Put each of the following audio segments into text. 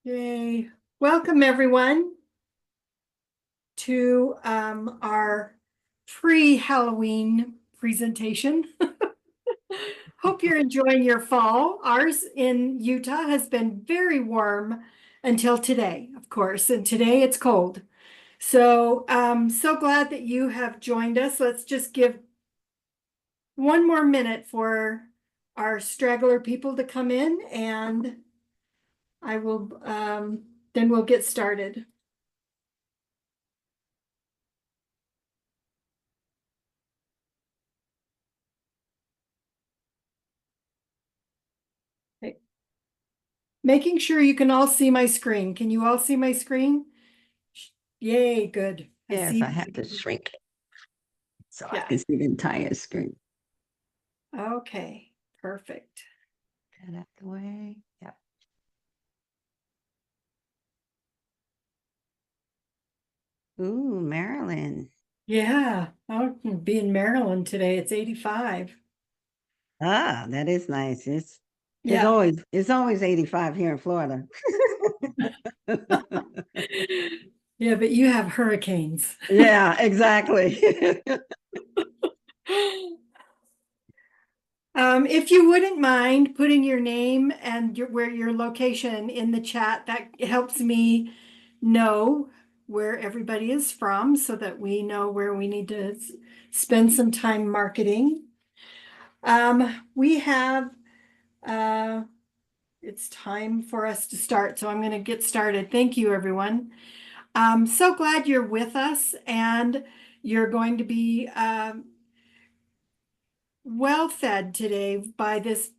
Yay. Welcome everyone to our pre-Halloween presentation. Hope you're enjoying your fall. Ours in Utah has been very warm until today, of course, and today it's cold. So so glad that you have joined us. Let's just give one more minute for our straggler people to come in, and I will then we'll get started. Okay. Making sure you can all see my screen. Can you all see my screen? Yay, good. Yes, I have to shrink it so I Yeah. can see the entire screen. Okay, perfect. Get out the way. Yep. Ooh, Maryland. Yeah, I'll be in Maryland today. It's 85. Ah, that is nice. It's Yeah. it's always 85 here in Florida. Yeah, but you have hurricanes. Yeah, exactly. If you wouldn't mind putting your name and where your location in the chat, that helps me know where everybody is from so that we know where we need to spend some time marketing. We have, it's time for us to start, so I'm going to get started. Thank you, everyone. I'm so glad you're with us, and you're going to be well fed today by this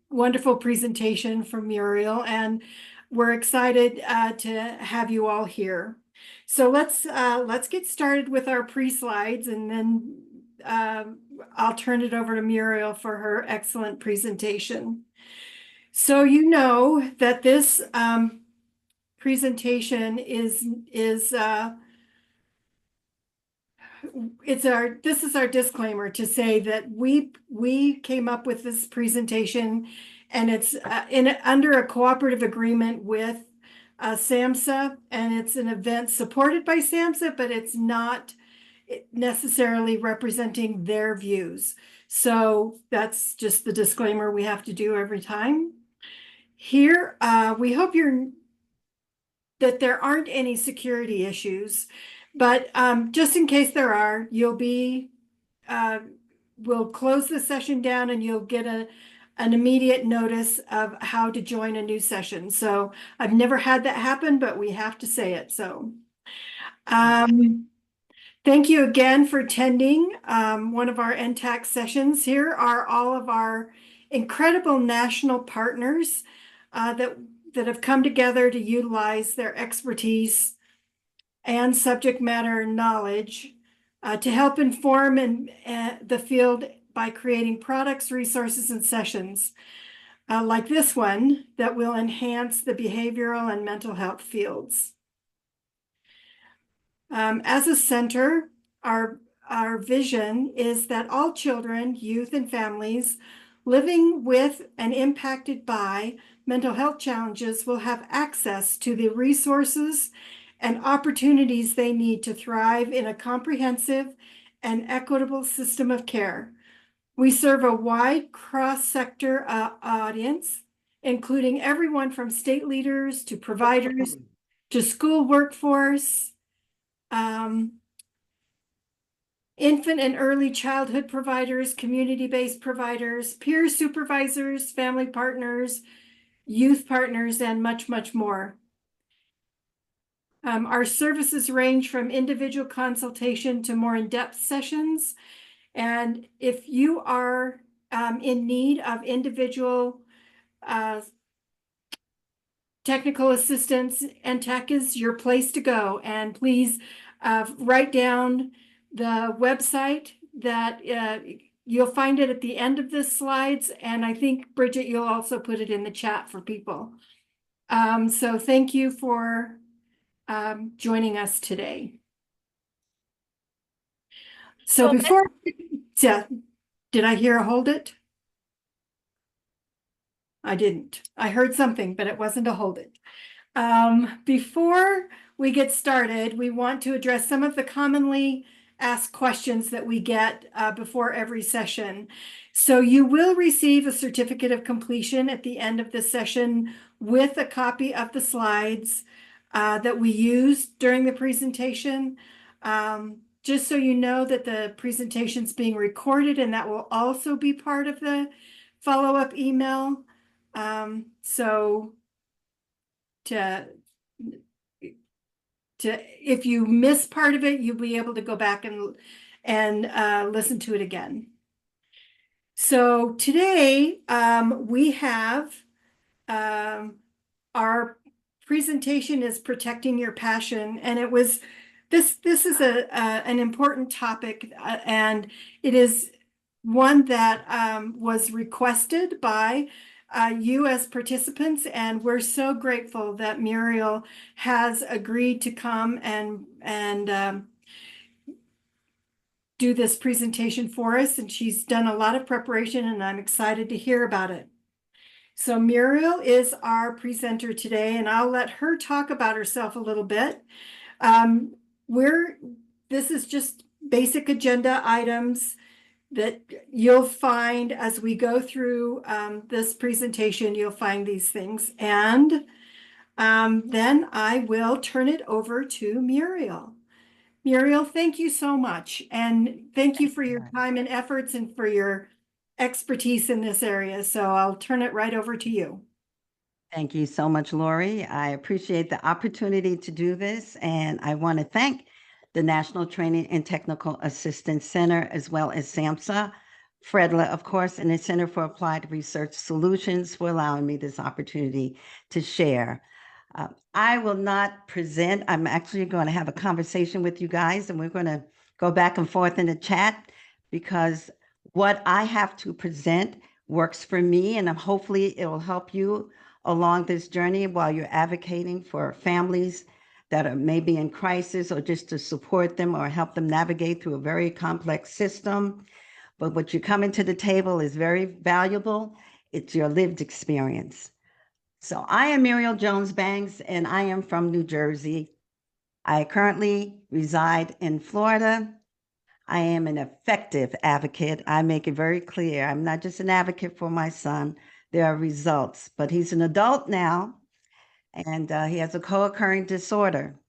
wonderful presentation from Muriel, and we're excited to have you all here. So let's get started with our pre-slides, and then I'll turn it over to Muriel for her excellent presentation. So you know that this presentation is this is our disclaimer to say that we came up with this presentation, and it's under a cooperative agreement with SAMHSA, and it's an event supported by SAMHSA, but it's not necessarily representing their views. So that's just the disclaimer we have to do every time. Here, we hope that there aren't any security issues, but just in case there are, we'll close the session down and you'll get an immediate notice of how to join a new session. So I've never had that happen, but we have to say it. So thank you again for attending one of our NTAC sessions. Here are all of our incredible national partners that have come together to utilize their expertise and subject matter knowledge to help inform the field by creating products, resources, and sessions like this one that will enhance the behavioral and mental health fields. As a center, our vision is that all children, youth, and families living with and impacted by mental health challenges will have access to the resources and opportunities they need to thrive in a comprehensive and equitable system of care. We serve a wide cross-sector audience, including everyone from state leaders to providers to school workforce, infant and early childhood providers, community-based providers, peer supervisors, family partners, youth partners, and much, much more. Our services range from individual consultation to more in-depth sessions. And if you are in need of individual technical assistance, NTAC is your place to go. And please write down the website that you'll find it at the end of the slides. And I think, Bridget, you'll also put it in the chat for people. So thank you for joining us today. So before, yeah, did I hear a hold it? I didn't. I heard something, but it wasn't a hold it. Before we get started, we want to address some of the commonly asked questions that we get before every session. So you will receive a certificate of completion at the end of the session with a copy of the slides that we used during the presentation. Just so you know that the presentation is being recorded, and that will also be part of the follow-up email. So if you miss part of it, you'll be able to go back and listen to it again. So today we have our presentation is protecting your passion, and it was this is an important topic, and it is one that was requested by you as participants, and we're so grateful that Muriel has agreed to come and do this presentation for us, and she's done a lot of preparation, and I'm excited to hear about it. So Muriel is our presenter today, and I'll let her talk about herself a little bit. This is just basic agenda items that you'll find as we go through this presentation. You'll find these things, and then I will turn it over to Muriel. Muriel, thank you so much, and thank you for your time and efforts and for your expertise in this area. So I'll turn it right over to you. Thank you so much, Lori. I appreciate the opportunity to do this, and I want to thank the National Training and Technical Assistance Center, as well as SAMHSA, FREDLA, of course, and the Center for Applied Research Solutions for allowing me this opportunity to share. I will not present. I'm actually going to have a conversation with you guys, and we're going to go back and forth in the chat, because what I have to present works for me, and hopefully it will help you along this journey while you're advocating for families that are maybe in crisis, or just to support them or help them navigate through a very complex system. But what you're coming to the table is very valuable. It's your lived experience. So I am Muriel Jones-Banks, and I am from New Jersey. I currently reside in Florida. I am an effective advocate. I make it very clear. I'm not just an advocate for my son. There are results, but he's an adult now, and he has a co-occurring disorder.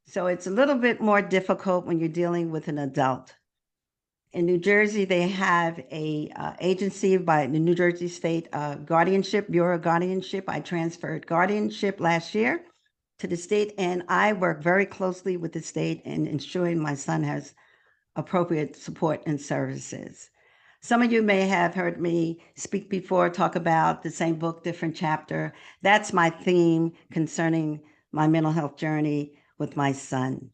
So it's a little bit more difficult when you're dealing with an adult. In New Jersey, they have a agency by the New Jersey State Guardianship, Bureau of Guardianship. I transferred guardianship last year to the state, and I work very closely with the state in ensuring my son has appropriate support and services. Some of you may have heard me speak before, talk about the same book, different chapter. That's my theme concerning my mental health journey with my son.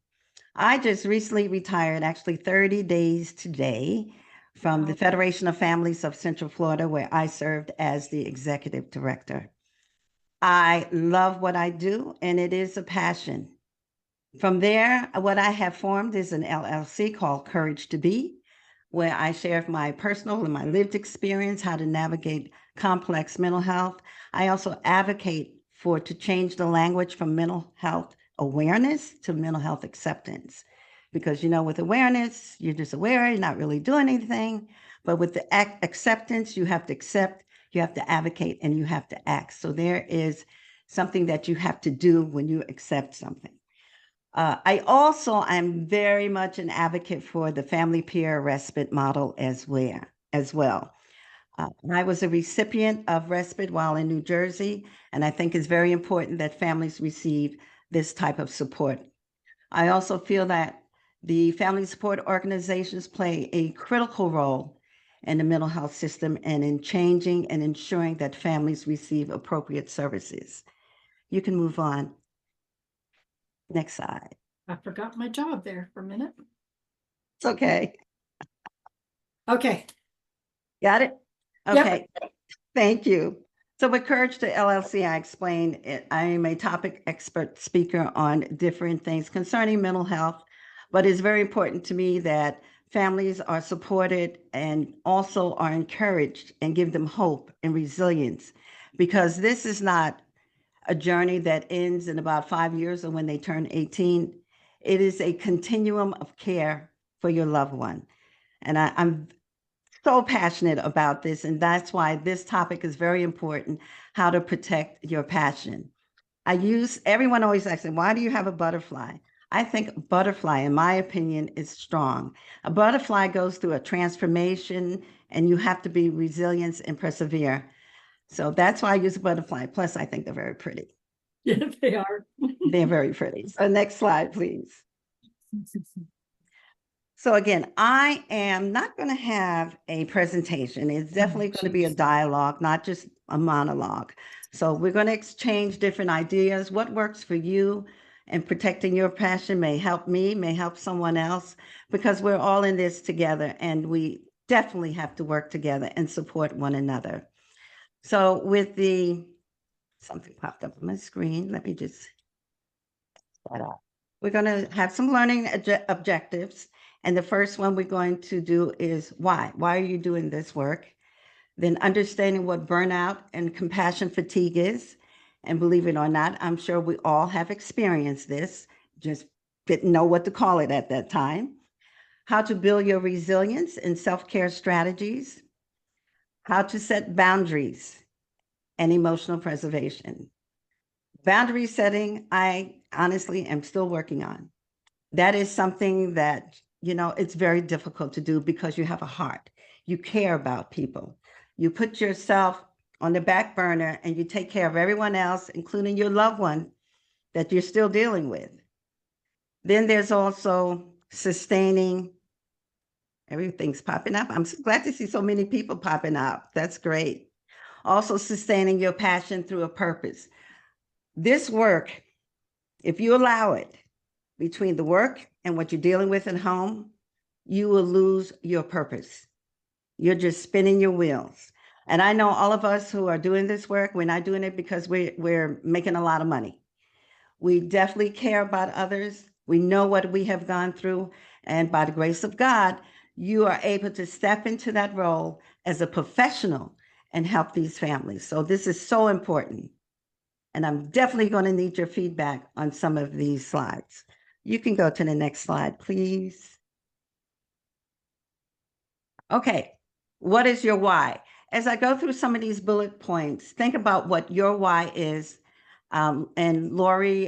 I just recently retired, actually 30 days today, from the Federation of Families of Central Florida, where I served as the executive director. I love what I do, and it is a passion. From there, what I have formed is an LLC called Courage to Be, where I share my personal and my lived experience, how to navigate complex mental health. I also advocate to change the language from mental health awareness to mental health acceptance. Because, with awareness, you're just aware, you're not really doing anything. But with the acceptance, you have to accept, you have to advocate, and you have to act. So there is something that you have to do when you accept something. I'm very much an advocate for the family peer respite model as well. I was a recipient of respite while in New Jersey, and I think it's very important that families receive this type of support. I also feel that the family support organizations play a critical role in the mental health system and in changing and ensuring that families receive appropriate services. You can move on. Next slide. I forgot my job there for a minute. It's okay. Okay. Got it? Okay. Yep. Thank you. So with Courage to LLC, I explained it. I am a topic expert speaker on different things concerning mental health, but it's very important to me that families are supported and also are encouraged and give them hope and resilience, because this is not a journey that ends in about 5 years or when they turn 18. It is a continuum of care for your loved one. And I'm so passionate about this, and that's why this topic is very important, how to protect your passion. Everyone always asks me, why do you have a butterfly? I think butterfly, in my opinion, is strong. A butterfly goes through a transformation, and you have to be resilient and persevere. So that's why I use a butterfly. Plus, I think they're very pretty. Yeah, they are. They're very pretty. So next slide, please. So again, I am not going to have a presentation. It's definitely going to be a dialogue, not just a monologue. So we're going to exchange different ideas. What works for you and protecting your passion may help me, may help someone else, because we're all in this together and we definitely have to work together and support one another. So something popped up on my screen. Let me just set up. We're going to have some learning objectives. And the first one we're going to do is why? Why are you doing this work? Then understanding what burnout and compassion fatigue is. And believe it or not, I'm sure we all have experienced this, just didn't know what to call it at that time. How to build your resilience and self-care strategies. How to set boundaries and emotional preservation. Boundary setting, I honestly am still working on. That is something that, it's very difficult to do because you have a heart. You care about people. You put yourself on the back burner and you take care of everyone else, including your loved one that you're still dealing with. Then there's also sustaining. Everything's popping up. I'm glad to see so many people popping up. That's great. Also sustaining your passion through a purpose. This work, if you allow it, between the work and what you're dealing with at home, you will lose your purpose. You're just spinning your wheels. And I know all of us who are doing this work, we're not doing it because we're making a lot of money. We definitely care about others. We know what we have gone through. And by the grace of God, you are able to step into that role as a professional and help these families. So this is so important. And I'm definitely going to need your feedback on some of these slides. You can go to the next slide, please. Okay, what is your why? As I go through some of these bullet points, think about what your why is. And Lori,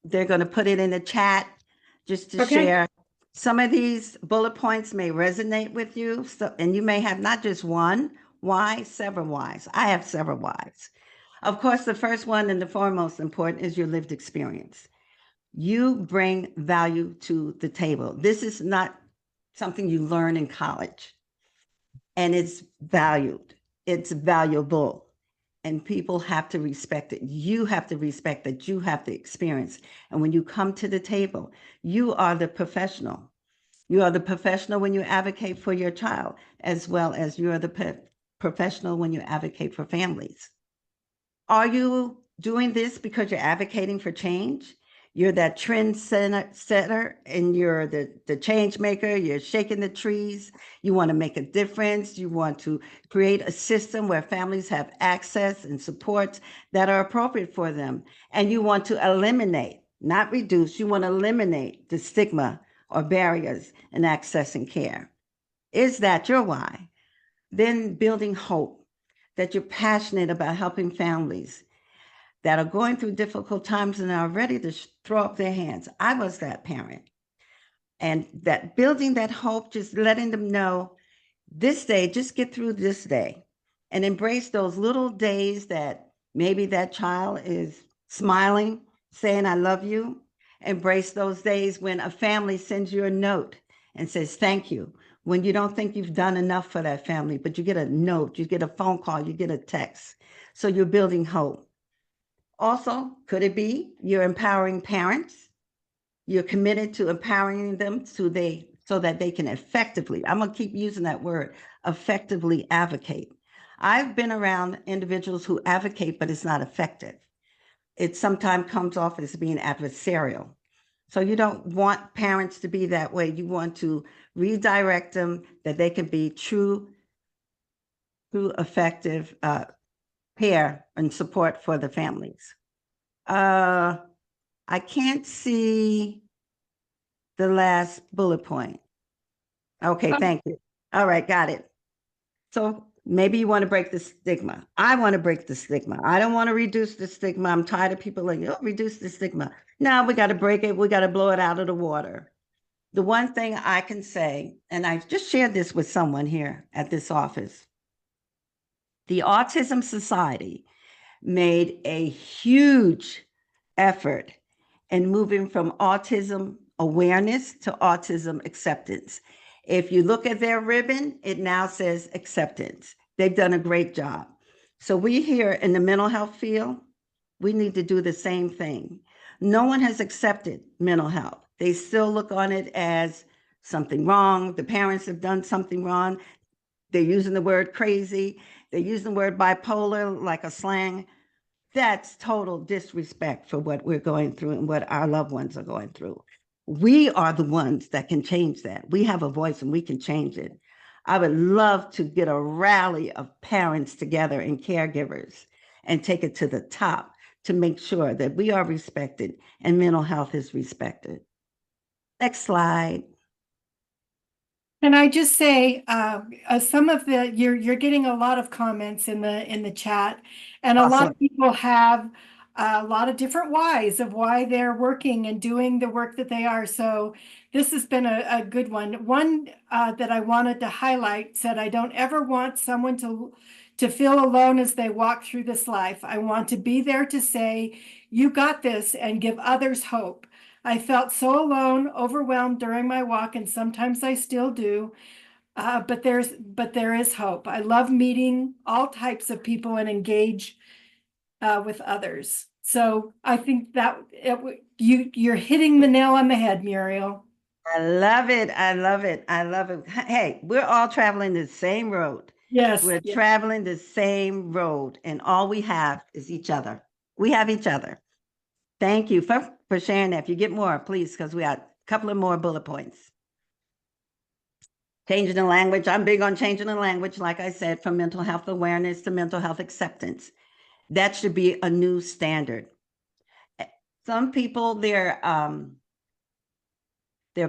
they're going to put it in the chat just to share. Some of these bullet points may resonate with you. And you may have not just one why, several whys. I have several whys. Of course, the first one and the foremost important is your lived experience. You bring value to the table. This is not something you learn in college, and it's valued. It's valuable, and people have to respect it. You have to respect that you have the experience. And when you come to the table, you are the professional. You are the professional when you advocate for your child, as well as you are the professional when you advocate for families. Are you doing this because you're advocating for change? You're that trend setter and you're the change maker. You're shaking the trees. You want to make a difference. You want to create a system where families have access and supports that are appropriate for them. And you want to eliminate, not reduce, you want to eliminate the stigma or barriers in accessing care. Is that your why? Then building hope, that you're passionate about helping families that are going through difficult times and are ready to throw up their hands. I was that parent. And that building that hope, just letting them know this day, just get through this day and embrace those little days that maybe that child is smiling, saying, I love you. Embrace those days when a family sends you a note and says, thank you. When you don't think you've done enough for that family, but you get a note, you get a phone call, you get a text. So you're building hope. Also, could it be you're empowering parents? You're committed to empowering them so that they can effectively, I'm going to keep using that word, effectively advocate. I've been around individuals who advocate, but it's not effective. It sometimes comes off as being adversarial. So you don't want parents to be that way. You want to redirect them that they can be true effective care and support for the families. I can't see the last bullet point. Okay, thank you. All right, got it. So maybe you want to break the stigma. I want to break the stigma. I don't want to reduce the stigma. I'm tired of people like, oh, reduce the stigma. No, we got to break it. We got to blow it out of the water. The one thing I can say, and I just shared this with someone here at this office, the Autism Society made a huge effort in moving from autism awareness to autism acceptance. If you look at their ribbon, it now says acceptance. They've done a great job. So we here in the mental health field, we need to do the same thing. No one has accepted mental health. They still look on it as something wrong. The parents have done something wrong. They're using the word crazy. They're using the word bipolar like a slang. That's total disrespect for what we're going through and what our loved ones are going through. We are the ones that can change that. We have a voice and we can change it. I would love to get a rally of parents together and caregivers and take it to the top to make sure that we are respected and mental health is respected. Next slide. Can I just say, some of the you're getting a lot of comments in the chat, and a lot Awesome. of people have a lot of different whys of why they're working and doing the work that they are. So this has been a good one. One that I wanted to highlight said, "I don't ever want someone to feel alone as they walk through this life. I want to be there to say, you got this, and give others hope. I felt so alone, overwhelmed during my walk, and sometimes I still do. But there is hope. I love meeting all types of people and engage with others." So I think that you're hitting the nail on the head, Muriel. I love it. I love it. I love it. Hey, we're all traveling the same road. Yes. We're traveling the same road, and all we have is each other. We have each other. Thank you for sharing that. If you get more, please, because we got a couple of more bullet points. Changing the language. I'm big on changing the language, like I said, from mental health awareness to mental health acceptance. That should be a new standard. Some people, their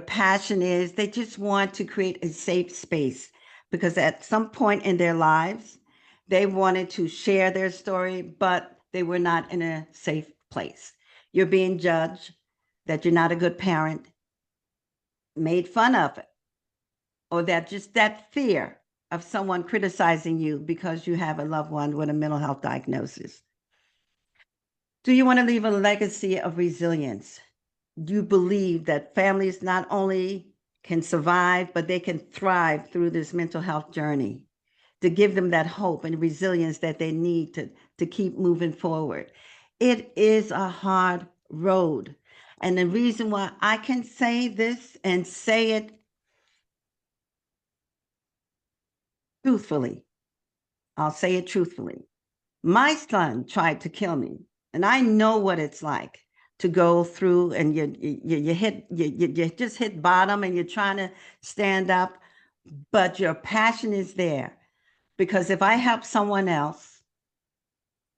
passion is they just want to create a safe space because at some point in their lives, they wanted to share their story, but they were not in a safe place. You're being judged, that you're not a good parent, made fun of it, or that fear of someone criticizing you because you have a loved one with a mental health diagnosis. Do you want to leave a legacy of resilience? Do you believe that families not only can survive, but they can thrive through this mental health journey, to give them that hope and resilience that they need to keep moving forward? It is a hard road. And the reason why I can say this and say it truthfully, I'll say it truthfully. My son tried to kill me, and I know what it's like to go through and you just hit bottom and you're trying to stand up, but your passion is there. Because if I help someone else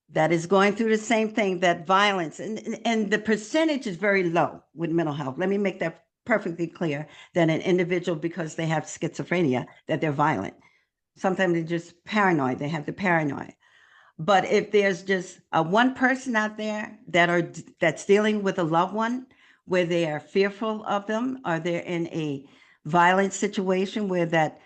that is going through the same thing, that violence, and the percentage is very low with mental health. Let me make that perfectly clear, that an individual, because they have schizophrenia, that they're violent. Sometimes they're just paranoid. They have the paranoia. But if there's just one person out there that's dealing with a loved one where they are fearful of them, or they're in a violent situation where that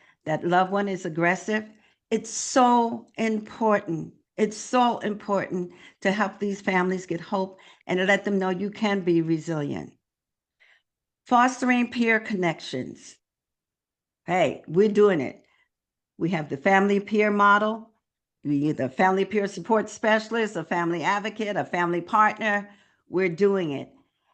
loved one is aggressive, it's so important. It's so important to help these families get hope and to let them know you can be resilient. Fostering peer connections. Hey, we're doing it. We have the family peer model. We either family peer support specialist, a family advocate, a family partner. We're doing it.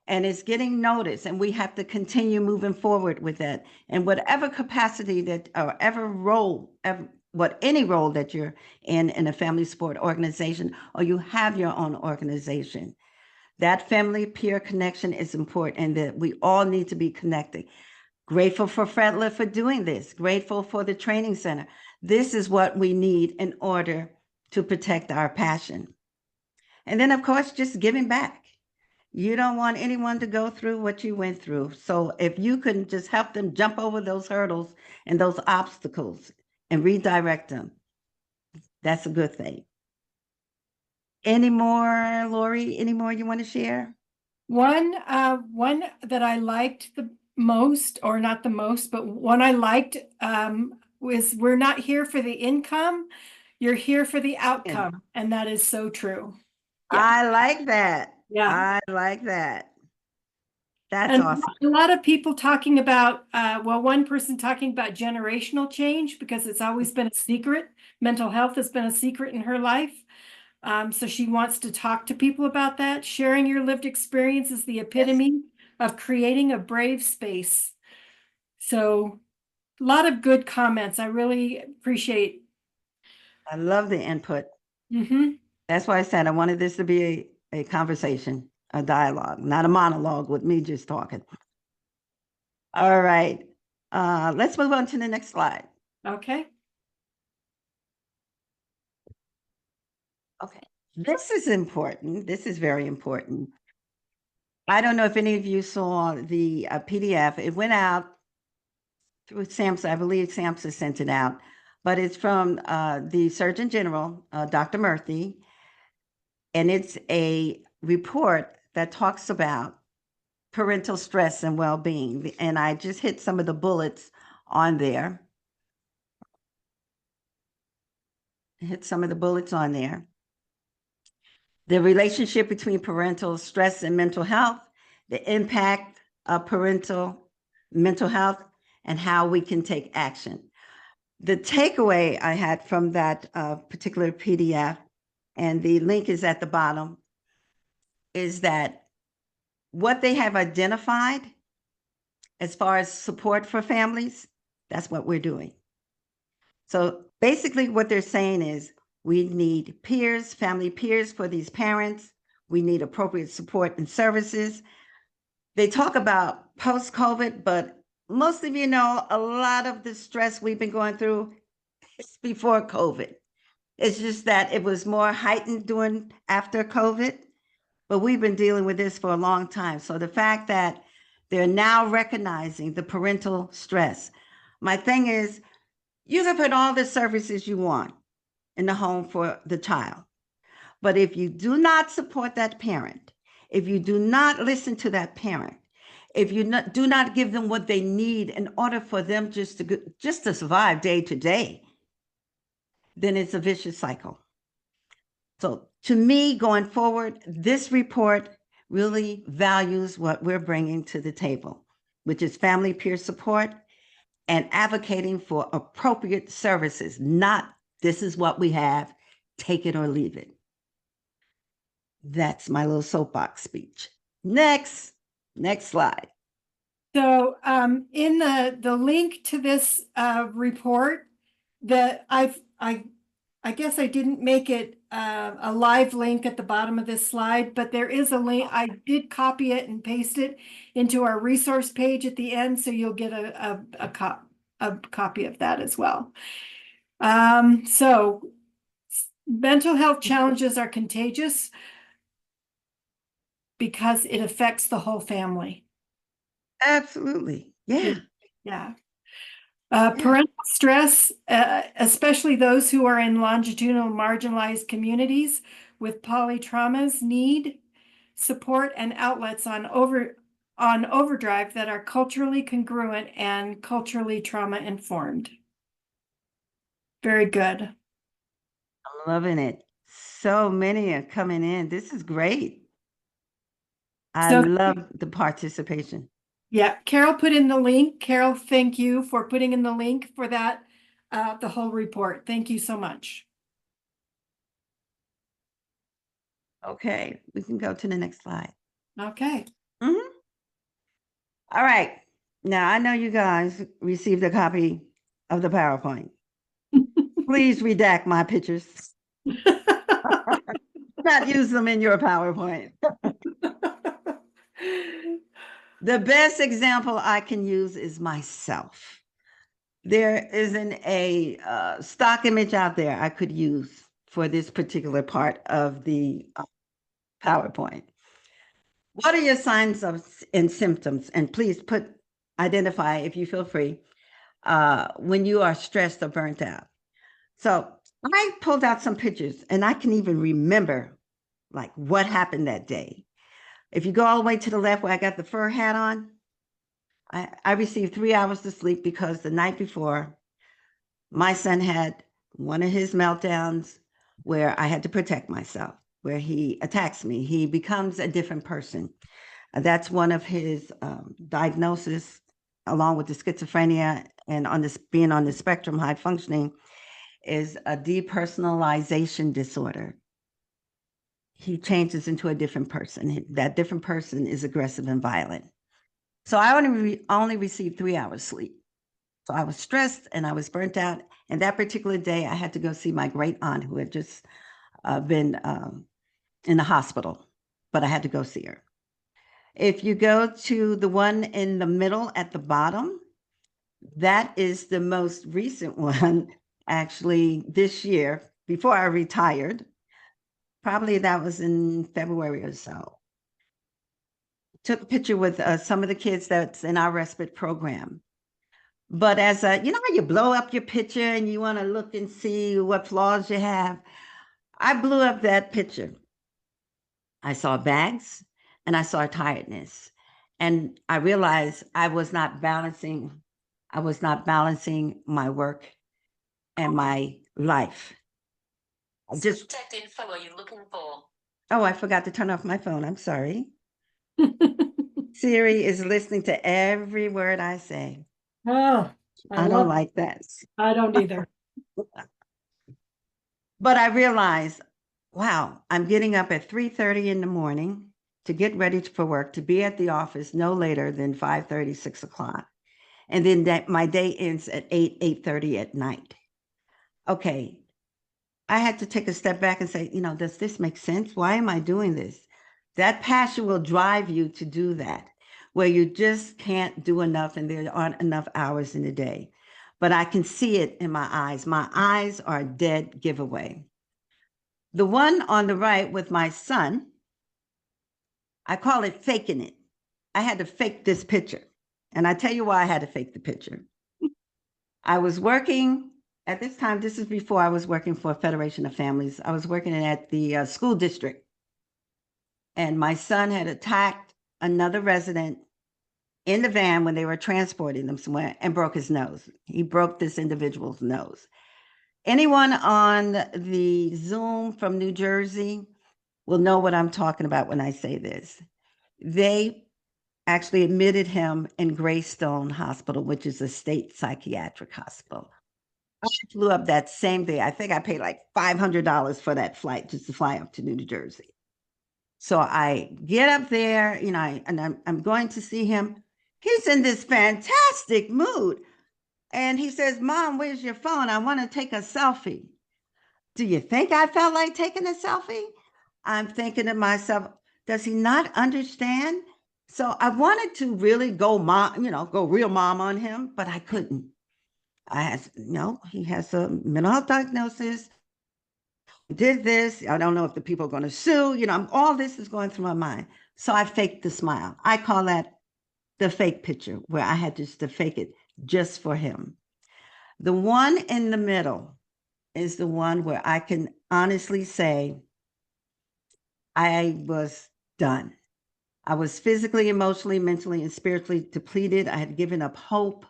And it's getting noticed, and we have to continue moving forward with that. And whatever capacity that, or ever role, any role that you're in a family support organization, or you have your own organization, that family peer connection is important, and that we all need to be connected. Grateful for Fredler for doing this. Grateful for the training center. This is what we need in order to protect our passion. And then, of course, just giving back. You don't want anyone to go through what you went through. So if you can just help them jump over those hurdles and those obstacles and redirect them, that's a good thing. Any more, Lori? Any more you want to share? One that I liked the most, or not the most, but one I liked was, we're not here for the income, you're here for the outcome. And that is so true. Yeah. I like that. Yeah. I like that. That's And awesome. a lot of people talking about, well, one person talking about generational change, because it's always been a secret. Mental health has been a secret in her life. So she wants to talk to people about that. Sharing your lived experience is the epitome of creating a brave space. So a lot of good comments. I really appreciate. I love the input. Mm-hmm. That's why I said I wanted this to be a conversation, a dialogue, not a monologue with me just talking. All right. Let's move on to the next slide. Okay. Okay. This is important. This is very important. I don't know if any of you saw the PDF. It went out through SAMHSA. I believe SAMHSA sent it out, but it's from the Surgeon General, Dr. Murthy, and it's a report that talks about parental stress and well-being. And I just hit some of the bullets on there. The relationship between parental stress and mental health, the impact of parental mental health, and how we can take action. The takeaway I had from that particular PDF, and the link is at the bottom, is that what they have identified as far as support for families, that's what we're doing. So basically what they're saying is we need peers, family peers for these parents. We need appropriate support and services. They talk about post-COVID, but most of you know a lot of the stress we've been going through is before COVID. It's just that it was more heightened after COVID, but we've been dealing with this for a long time. So the fact that they're now recognizing the parental stress. My thing is, you can put all the services you want in the home for the child. But if you do not support that parent, if you do not listen to that parent, if you do not give them what they need in order for them just to survive day to day, then it's a vicious cycle. So to me, going forward, this report really values what we're bringing to the table, which is family peer support and advocating for appropriate services, not this is what we have, take it or leave it. That's my little soapbox speech. Next slide. So in the link to this report, that I guess I didn't make it a live link at the bottom of this slide, but there is a link. I did copy it and paste it into our resource page at the end, so you'll get a copy of that as well. So mental health challenges are contagious because it affects the whole family. Absolutely. Yeah. Yeah. Parental stress, especially those who are in longitudinal marginalized communities with polytraumas, need support and outlets on overdrive that are culturally congruent and culturally trauma informed. Very good. I'm loving it. So many are coming in. This is great. I love the participation. Yeah, Carol put in the link. Carol, thank you for putting in the link for that, the whole report. Thank you so much. Okay, we can go to the next slide. Okay. Mm-hmm. All right. Now, I know you guys received a copy of the PowerPoint. Please redact my pictures. Not use them in your PowerPoint. The best example I can use is myself. There isn't a stock image out there I could use for this particular part of the PowerPoint. What are your signs and symptoms? And please identify, if you feel free, when you are stressed or burnt out. So I pulled out some pictures, and I can even remember like what happened that day. If you go all the way to the left where I got the fur hat on, I received 3 hours of sleep because the night before, my son had one of his meltdowns where I had to protect myself, where he attacks me. He becomes a different person. That's one of his diagnoses, along with the schizophrenia and being on the spectrum, high functioning, is a depersonalization disorder. He changes into a different person. That different person is aggressive and violent. So I only received 3 hours sleep. So I was stressed and I was burnt out. And that particular day, I had to go see my great aunt who had just been in the hospital, but I had to go see her. If you go to the one in the middle at the bottom, that is the most recent one, actually, this year, before I retired. Probably that was in February or so. Took a picture with some of the kids that's in our respite program. But as you know how you blow up your picture and you want to look and see what flaws you have? I blew up that picture. I saw bags and I saw tiredness. And I realized I was not balancing my work and my life. Just contact info are you looking for? Oh, I forgot to turn off my phone. I'm sorry. Siri is listening to every word I say. Oh, I don't like that. I don't either. But I realized, wow, I'm getting up at 3:30 in the morning to get ready for work, to be at the office no later than 5:30, 6 o'clock. And then my day ends at 8:30 at night. Okay, I had to take a step back and say, does this make sense? Why am I doing this? That passion will drive you to do that, where you just can't do enough and there aren't enough hours in the day. But I can see it in my eyes. My eyes are a dead giveaway. The one on the right with my son, I call it faking it. I had to fake this picture. And I tell you why I had to fake the picture. I was working at this time, this is before I was working for a Federation of Families. I was working at the school district. And my son had attacked another resident in the van when they were transporting them somewhere and broke his nose. He broke this individual's nose. Anyone on the Zoom from New Jersey will know what I'm talking about when I say this. They actually admitted him in Greystone Hospital, which is a state psychiatric hospital. I flew up that same day. I think I paid like $500 for that flight just to fly up to New Jersey. So I get up there, and I'm going to see him. He's in this fantastic mood. And he says, "Mom, where's your phone? I want to take a selfie." Do you think I felt like taking a selfie? I'm thinking to myself, does he not understand? So I wanted to really go real mom on him, but I couldn't. He has a mental health diagnosis. Did this. I don't know if the people are going to sue. All this is going through my mind. So I faked the smile. I call that the fake picture, where I had just to fake it just for him. The one in the middle is the one where I can honestly say I was done. I was physically, emotionally, mentally, and spiritually depleted. I had given up hope.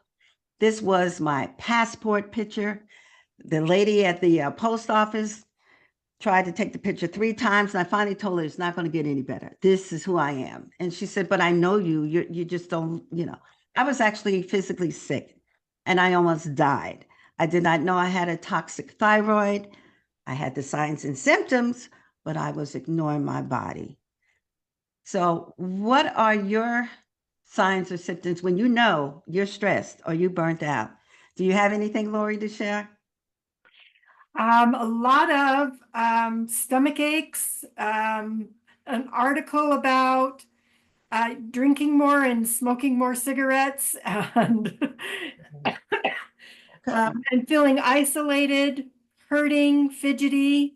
This was my passport picture. The lady at the post office tried to take the picture 3 times, and I finally told her it's not going to get any better. This is who I am. And she said, "But I know you. You just don't, I was actually physically sick, and I almost died. I did not know I had a toxic thyroid. I had the signs and symptoms, but I was ignoring my body." So what are your signs or symptoms when you know you're stressed or you burnt out? Do you have anything, Lori, to share? A lot of stomach aches, an article about drinking more and smoking more cigarettes, and and feeling isolated, hurting, fidgety.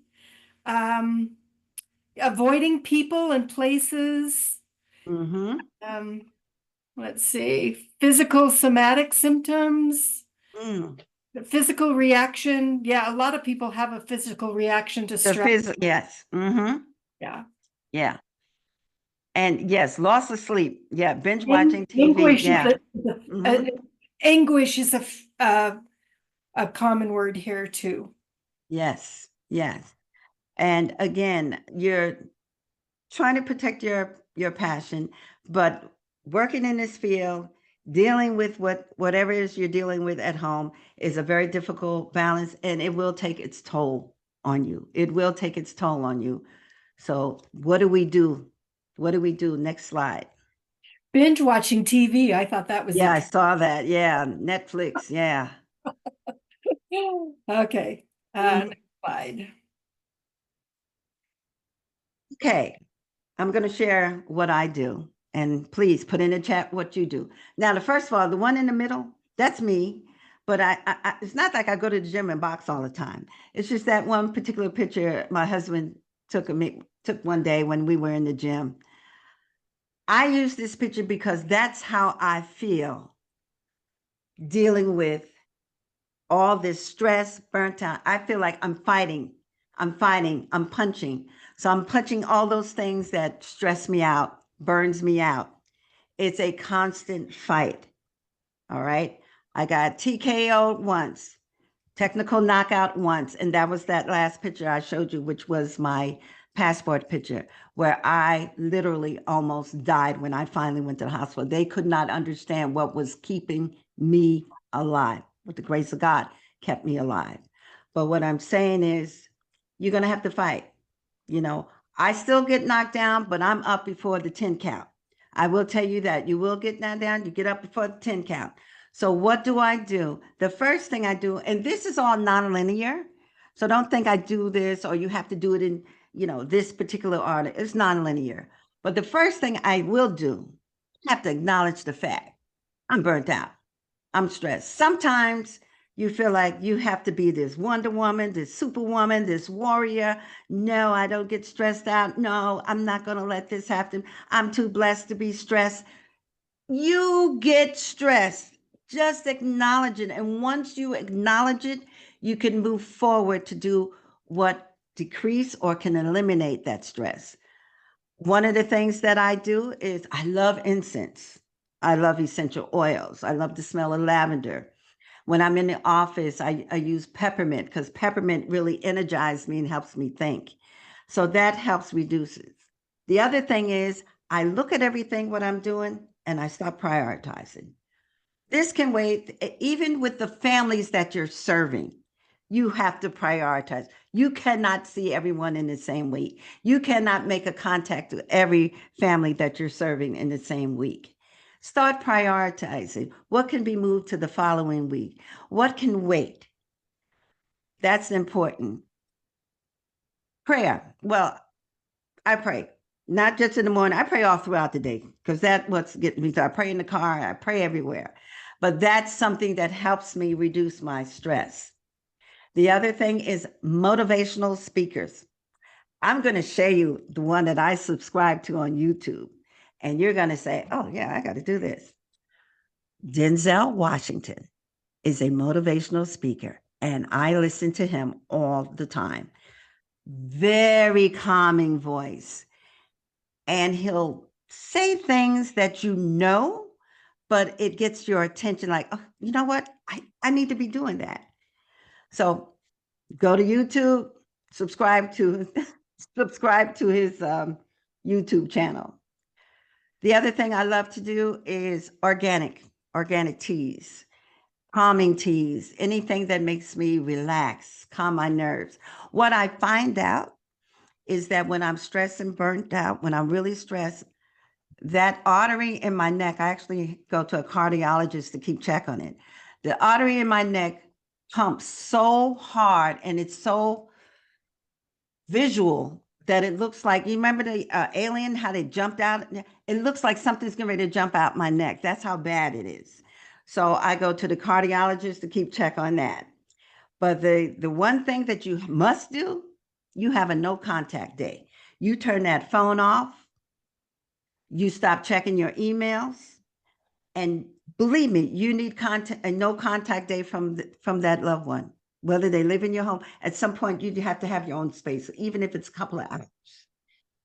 avoiding people and places. Mm-hmm. Um, let's see, physical somatic symptoms, Mm. the physical reaction. Yeah, a lot of people have a physical reaction to The stress. physical, yes. Mm-hmm. Yeah. Yeah. And yes, loss of sleep. Yeah. Binge watching TV. Anguish is Yeah. a, Mm-hmm. anguish is a common word here too. Yes. Yes. And again, you're trying to protect your passion, but working in this field, dealing with whatever it is you're dealing with at home is a very difficult balance, and it will take its toll on you. It will take its toll on you. So what do we do? What do we do? Next slide. Binge watching TV. I thought that was Yeah, I interesting. saw that. Yeah, Netflix. Yeah. Okay. Mhm. Next slide. Okay. I'm going to share what I do. And please put in the chat what you do. Now, the first of all, the one in the middle, that's me. But it's not like I go to the gym and box all the time. It's just that one particular picture my husband took one day when we were in the gym. I use this picture because that's how I feel dealing with all this stress, burnt out. I feel like I'm fighting, I'm punching. So I'm punching all those things that stress me out, burns me out. It's a constant fight. All right. I got TKO once, technical knockout once. And that was that last picture I showed you, which was my passport picture, where I literally almost died when I finally went to the hospital. They could not understand what was keeping me alive. With the grace of God, kept me alive. But what I'm saying is, you're going to have to fight. You know, I still get knocked down, but I'm up before the 10 count. I will tell you that you will get knocked down, you get up before the 10 count. So what do I do? The first thing I do, and this is all nonlinear. So don't think I do this or you have to do it in, this particular order. It's nonlinear. But the first thing I will do, I have to acknowledge the fact I'm burnt out. I'm stressed. Sometimes you feel like you have to be this Wonder Woman, this Superwoman, this warrior. No, I don't get stressed out. No, I'm not going to let this happen. I'm too blessed to be stressed. You get stressed. Just acknowledge it. And once you acknowledge it, you can move forward to do what decrease or can eliminate that stress. One of the things that I do is I love incense. I love essential oils. I love the smell of lavender. When I'm in the office, I use peppermint because peppermint really energizes me and helps me think. So that helps reduce it. The other thing is I look at everything what I'm doing and I stop prioritizing. This can wait, even with the families that you're serving. You have to prioritize. You cannot see everyone in the same week. You cannot make a contact with every family that you're serving in the same week. Start prioritizing. What can be moved to the following week? What can wait? That's important. Prayer. Well, I pray, not just in the morning. I pray all throughout the day because that's what's getting me. So I pray in the car, I pray everywhere. But that's something that helps me reduce my stress. The other thing is motivational speakers. I'm going to show you the one that I subscribe to on YouTube. And you're going to say, oh, yeah, I got to do this. Denzel Washington is a motivational speaker, and I listen to him all the time. Very calming voice. And he'll say things that but it gets your attention like, oh, you know what? I need to be doing that. So go to YouTube, subscribe to subscribe to his YouTube channel. The other thing I love to do is organic teas, calming teas, anything that makes me relax, calm my nerves. What I find out is that when I'm stressed and burnt out, when I'm really stressed, that artery in my neck, I actually go to a cardiologist to keep check on it. The artery in my neck pumps so hard and it's so visual that it looks like, you remember the alien, how they jumped out? It looks like something's getting ready to jump out my neck. That's how bad it is. So I go to the cardiologist to keep check on that. But the one thing that you must do, you have a no contact day. You turn that phone off, you stop checking your emails, and believe me, you need contact a no contact day from that loved one. Whether they live in your home, at some point you have to have your own space, even if it's a couple of hours.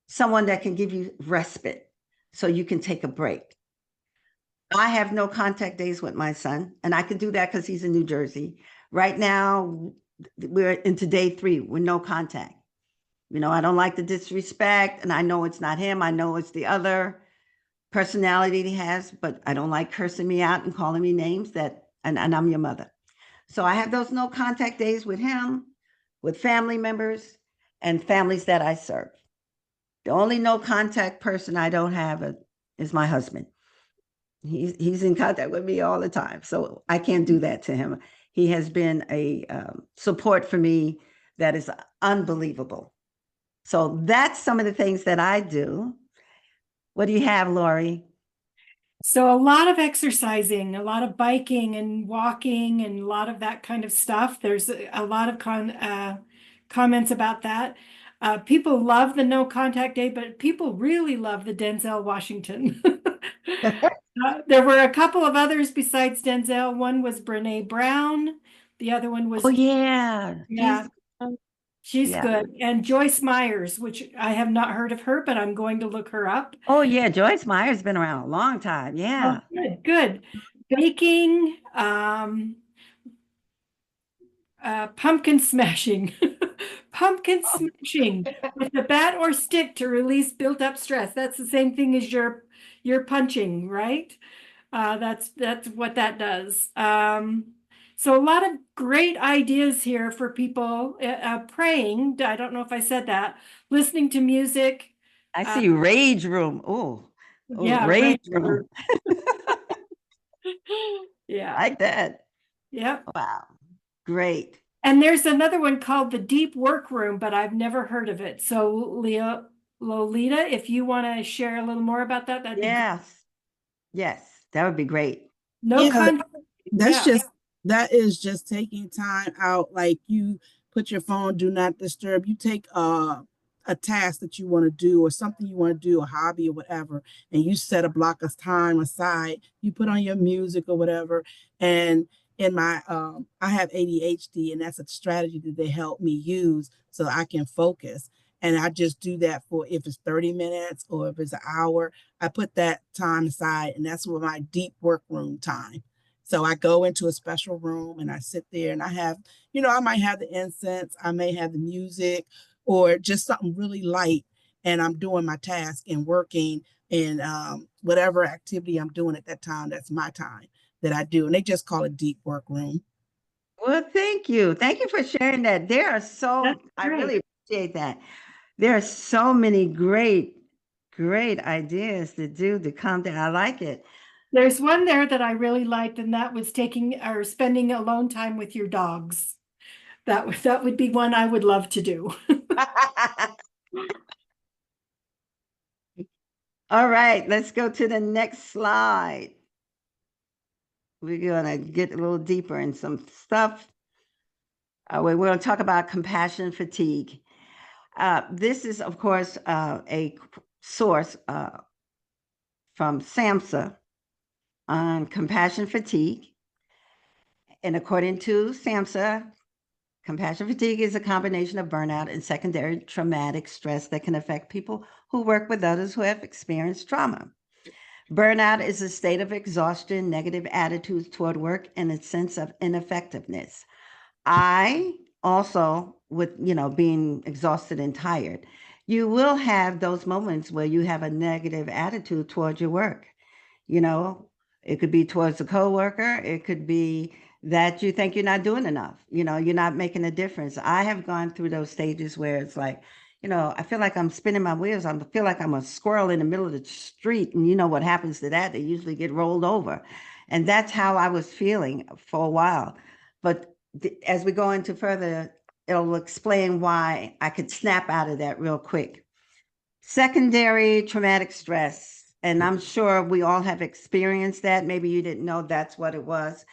Someone that can give you respite so you can take a break. I have no contact days with my son, and I can do that because he's in New Jersey. Right now, we're into day 3 with no contact. I don't like the disrespect, and I know it's not him. I know it's the other personality he has, but I don't like cursing me out and calling me names and I'm your mother. So I have those no contact days with him, with family members, and families that I serve. The only no contact person I don't have is my husband. He's in contact with me all the time, so I can't do that to him. He has been a support for me that is unbelievable. So that's some of the things that I do. What do you have, Lori? So a lot of exercising, a lot of biking and walking and a lot of that kind of stuff. There's a lot of comments about that. People love the no contact day, but people really love the Denzel Washington. There were a couple of others besides Denzel. One was Brene Brown. The other one Oh was, yeah, yeah, she's yeah. good. And Joyce Myers, which I have not heard of her, but I'm going to look her up. Oh yeah, Joyce Meyer's been around a long time. Oh, Yeah. good, good. Baking, pumpkin smashing. Pumpkin smashing with a bat or stick to release built up stress. That's the same thing as your punching, right? That's what that does. So a lot of great ideas here for people. Praying. I don't know if I said that. Listening to music. I Uh, see rage room. Oh, yeah, rage right. room. Yeah. Like that. Yep. Wow. Great. And there's another one called the Deep Work Room, but I've never heard of it. So Lolita, if you want to share a little more about that, that'd be great. Yes. Yes. That would be great. No Yeah, con. that's Yeah. just that is just taking time out. Like you put your phone do not disturb. You take a task that you want to do or something you want to do, a hobby or whatever, and you set a block of time aside. You put on your music or whatever. And in my I have ADHD, and that's a strategy that they help me use so I can focus. And I just do that for if it's 30 minutes or if it's an hour, I put that time aside, and that's what my deep work room time. So I go into a special room and I sit there and I have, I might have the incense, I may have the music or just something really light. And I'm doing my task and working and whatever activity I'm doing at that time, that's my time that I do. And they just call it deep work room. Well, thank you. Thank you for sharing that. That's I great. really appreciate that. There are so many great ideas to do to calm down. I like it. There's one there that I really liked, and that was taking or spending alone time with your dogs. That would be one I would love to do. All right, let's go to the next slide. We're gonna get a little deeper in some stuff. We're going to talk about compassion fatigue. This is, of course, a source from SAMHSA on compassion fatigue. And according to SAMHSA, compassion fatigue is a combination of burnout and secondary traumatic stress that can affect people who work with others who have experienced trauma. Burnout is a state of exhaustion, negative attitudes toward work, and a sense of ineffectiveness. I also, with being exhausted and tired, you will have those moments where you have a negative attitude towards your work. You know, it could be towards a coworker. It could be that you think you're not doing enough. You're not making a difference. I have gone through those stages where it's like, I feel like I'm spinning my wheels. I feel like I'm a squirrel in the middle of the street. And you know what happens to that? They usually get rolled over. And that's how I was feeling for a while. But as we go into further, it'll explain why I could snap out of that real quick. Secondary traumatic stress. And I'm sure we all have experienced that. Maybe you didn't know that's what it was.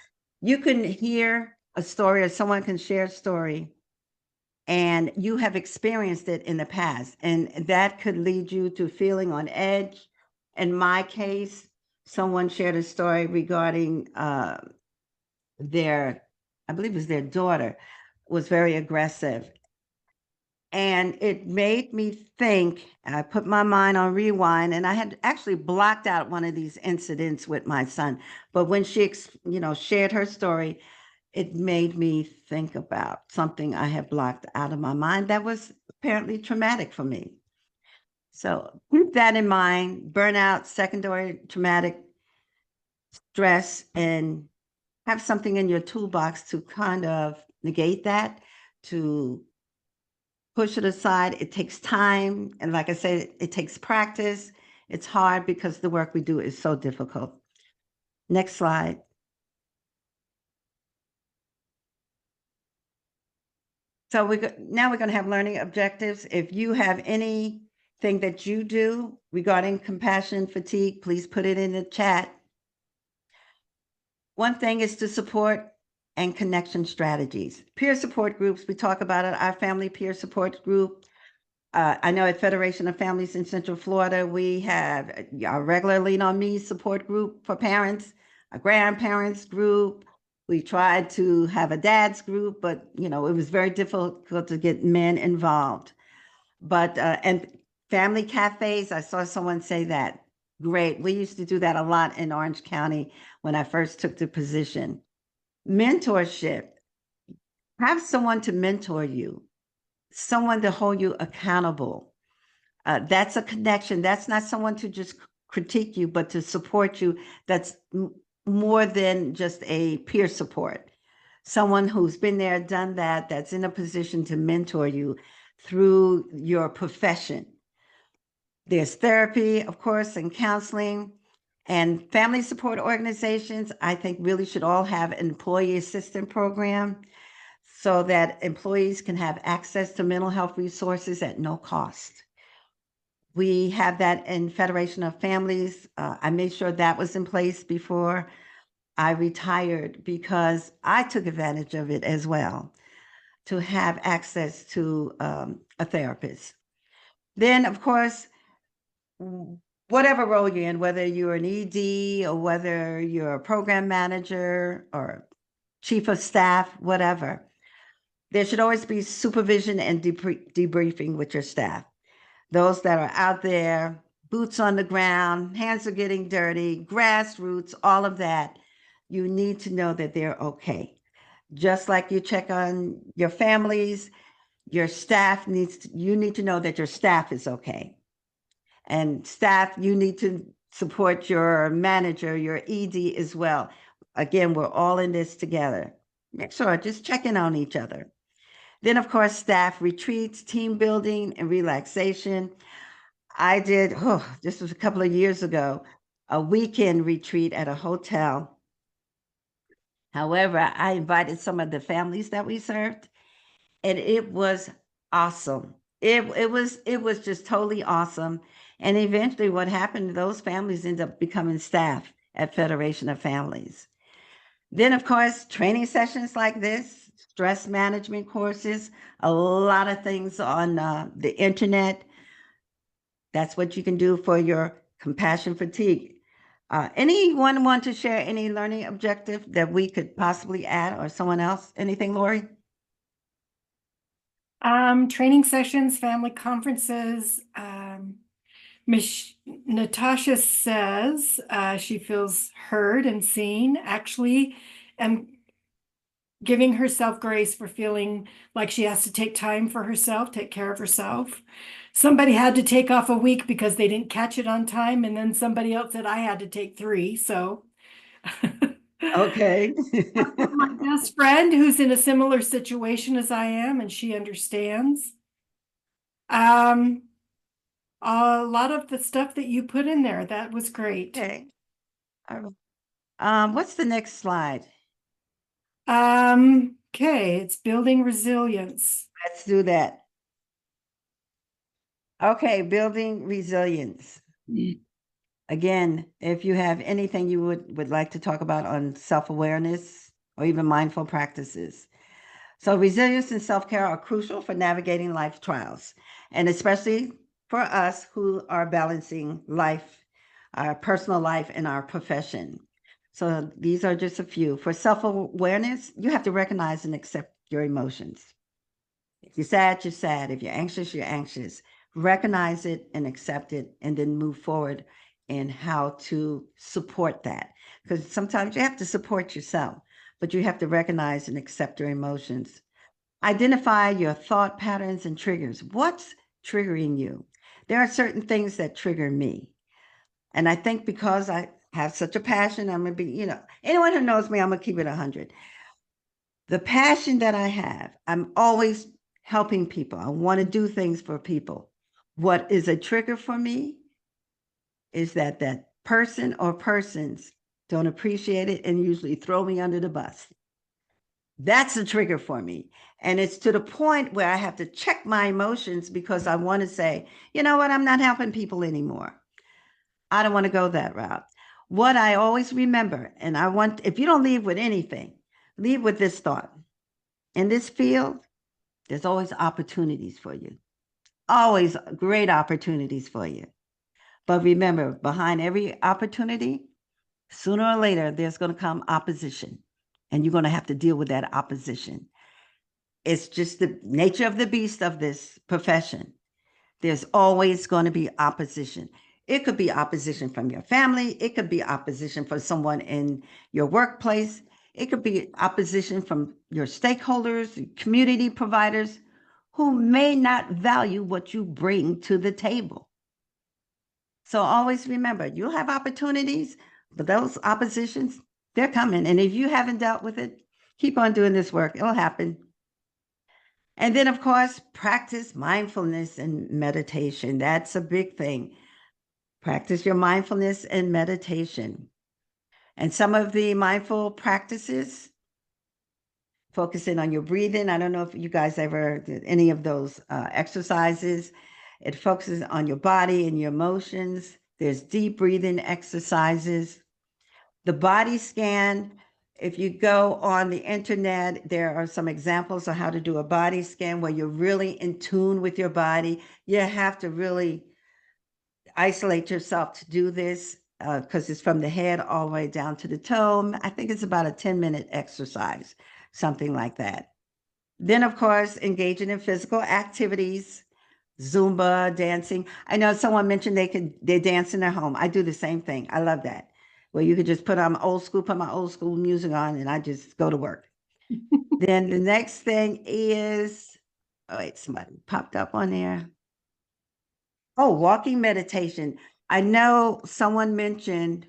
You can hear a story or someone can share a story and you have experienced it in the past, and that could lead you to feeling on edge. In my case, someone shared a story regarding their, I believe it was their daughter, was very aggressive. And it made me think, I put my mind on rewind, and I had actually blocked out one of these incidents with my son. But when she, shared her story, it made me think about something I had blocked out of my mind that was apparently traumatic for me. So keep that in mind: burnout, secondary traumatic stress, and have something in your toolbox to kind of negate that, to push it aside. It takes time. And like I said, it takes practice. It's hard because the work we do is so difficult. Next slide. So now we're going to have learning objectives. If you have anything that you do regarding compassion fatigue, please put it in the chat. One thing is to support and connection strategies. Peer support groups, we talk about it, our family peer support group. I know at Federation of Families in Central Florida, we have our regular Lean On Me support group for parents, a grandparents group. We tried to have a dad's group, but it was very difficult to get men involved. But and family cafes, I saw someone say that. Great. We used to do that a lot in Orange County when I first took the position. Mentorship. Have someone to mentor you, someone to hold you accountable. That's a connection. That's not someone to just critique you, but to support you. That's more than just a peer support. Someone who's been there, done that, that's in a position to mentor you through your profession. There's therapy, of course, and counseling. And family support organizations, I think, really should all have an employee assistance program so that employees can have access to mental health resources at no cost. We have that in Federation of Families. I made sure that was in place before I retired because I took advantage of it as well, to have access to a therapist. Then, of course, whatever role you're in, whether you're an ED or whether you're a program manager or chief of staff, whatever, there should always be supervision and debriefing with your staff. Those that are out there, boots on the ground, hands are getting dirty, grassroots, all of that, you need to know that they're okay. Just like you check on your families, your staff you need to know that your staff is okay. And staff, you need to support your manager, your ED as well. Again, we're all in this together. Make sure, just checking on each other. Then, of course, staff retreats, team building, and relaxation. I did, this was a couple of years ago, a weekend retreat at a hotel. However, I invited some of the families that we served, and it was awesome. It was just totally awesome. And eventually what happened, those families ended up becoming staff at Federation of Families. Then, of course, training sessions like this, stress management courses, a lot of things on the internet. That's what you can do for your compassion fatigue. Anyone want to share any learning objective that we could possibly add, or someone else? Anything, Lori? Training sessions, family conferences. Natasha says she feels heard and seen. Actually, and giving herself grace for feeling like she has to take time for herself, take care of herself. Somebody had to take off a week because they didn't catch it on time, and then somebody else said I had to take 3. So, okay. my best friend who's in a similar situation as I am, and she understands. A lot of the stuff that you put in there, that was great. Okay. All right. What's the next slide? Okay, it's building resilience. Let's do that. Okay, building resilience. Again, if you have anything you would like to talk about on self-awareness or even mindful practices. So resilience and self-care are crucial for navigating life trials, and especially for us who are balancing life, our personal life and our profession. So these are just a few. For self-awareness, you have to recognize and accept your emotions. If you're sad, you're sad. If you're anxious, you're anxious. Recognize it and accept it, and then move forward in how to support that. Because sometimes you have to support yourself, but you have to recognize and accept your emotions. Identify your thought patterns and triggers. What's triggering you? There are certain things that trigger me. And I think because I have such a passion, I'm going to be, anyone who knows me, I'm going to keep it 100. The passion that I have, I'm always helping people. I want to do things for people. What is a trigger for me is that person or persons don't appreciate it and usually throw me under the bus. That's a trigger for me. And it's to the point where I have to check my emotions because I want to say, you know what, I'm not helping people anymore. I don't want to go that route. What I always remember, and if you don't leave with anything, leave with this thought. In this field, there's always opportunities for you. Always great opportunities for you. But remember, behind every opportunity, sooner or later, there's going to come opposition. And you're going to have to deal with that opposition. It's just the nature of the beast of this profession. There's always going to be opposition. It could be opposition from your family. It could be opposition from someone in your workplace. It could be opposition from your stakeholders, community providers who may not value what you bring to the table. So always remember, you'll have opportunities, but those oppositions, they're coming. And if you haven't dealt with it, keep on doing this work. It'll happen. And then, of course, practice mindfulness and meditation. That's a big thing. Practice your mindfulness and meditation. And some of the mindful practices, focusing on your breathing. I don't know if you guys ever did any of those exercises. It focuses on your body and your emotions. There's deep breathing exercises. The body scan, if you go on the internet, there are some examples of how to do a body scan where you're really in tune with your body. You have to really isolate yourself to do this because it's from the head all the way down to the toe. I think it's about a 10-minute exercise, something like that. Then, of course, engaging in physical activities, Zumba, dancing. I know someone mentioned they dance in their home. I do the same thing. I love that. Where you could just put my old school music on and I just go to work. Then the next thing is, oh wait, somebody popped up on there. Oh, walking meditation. I know someone mentioned,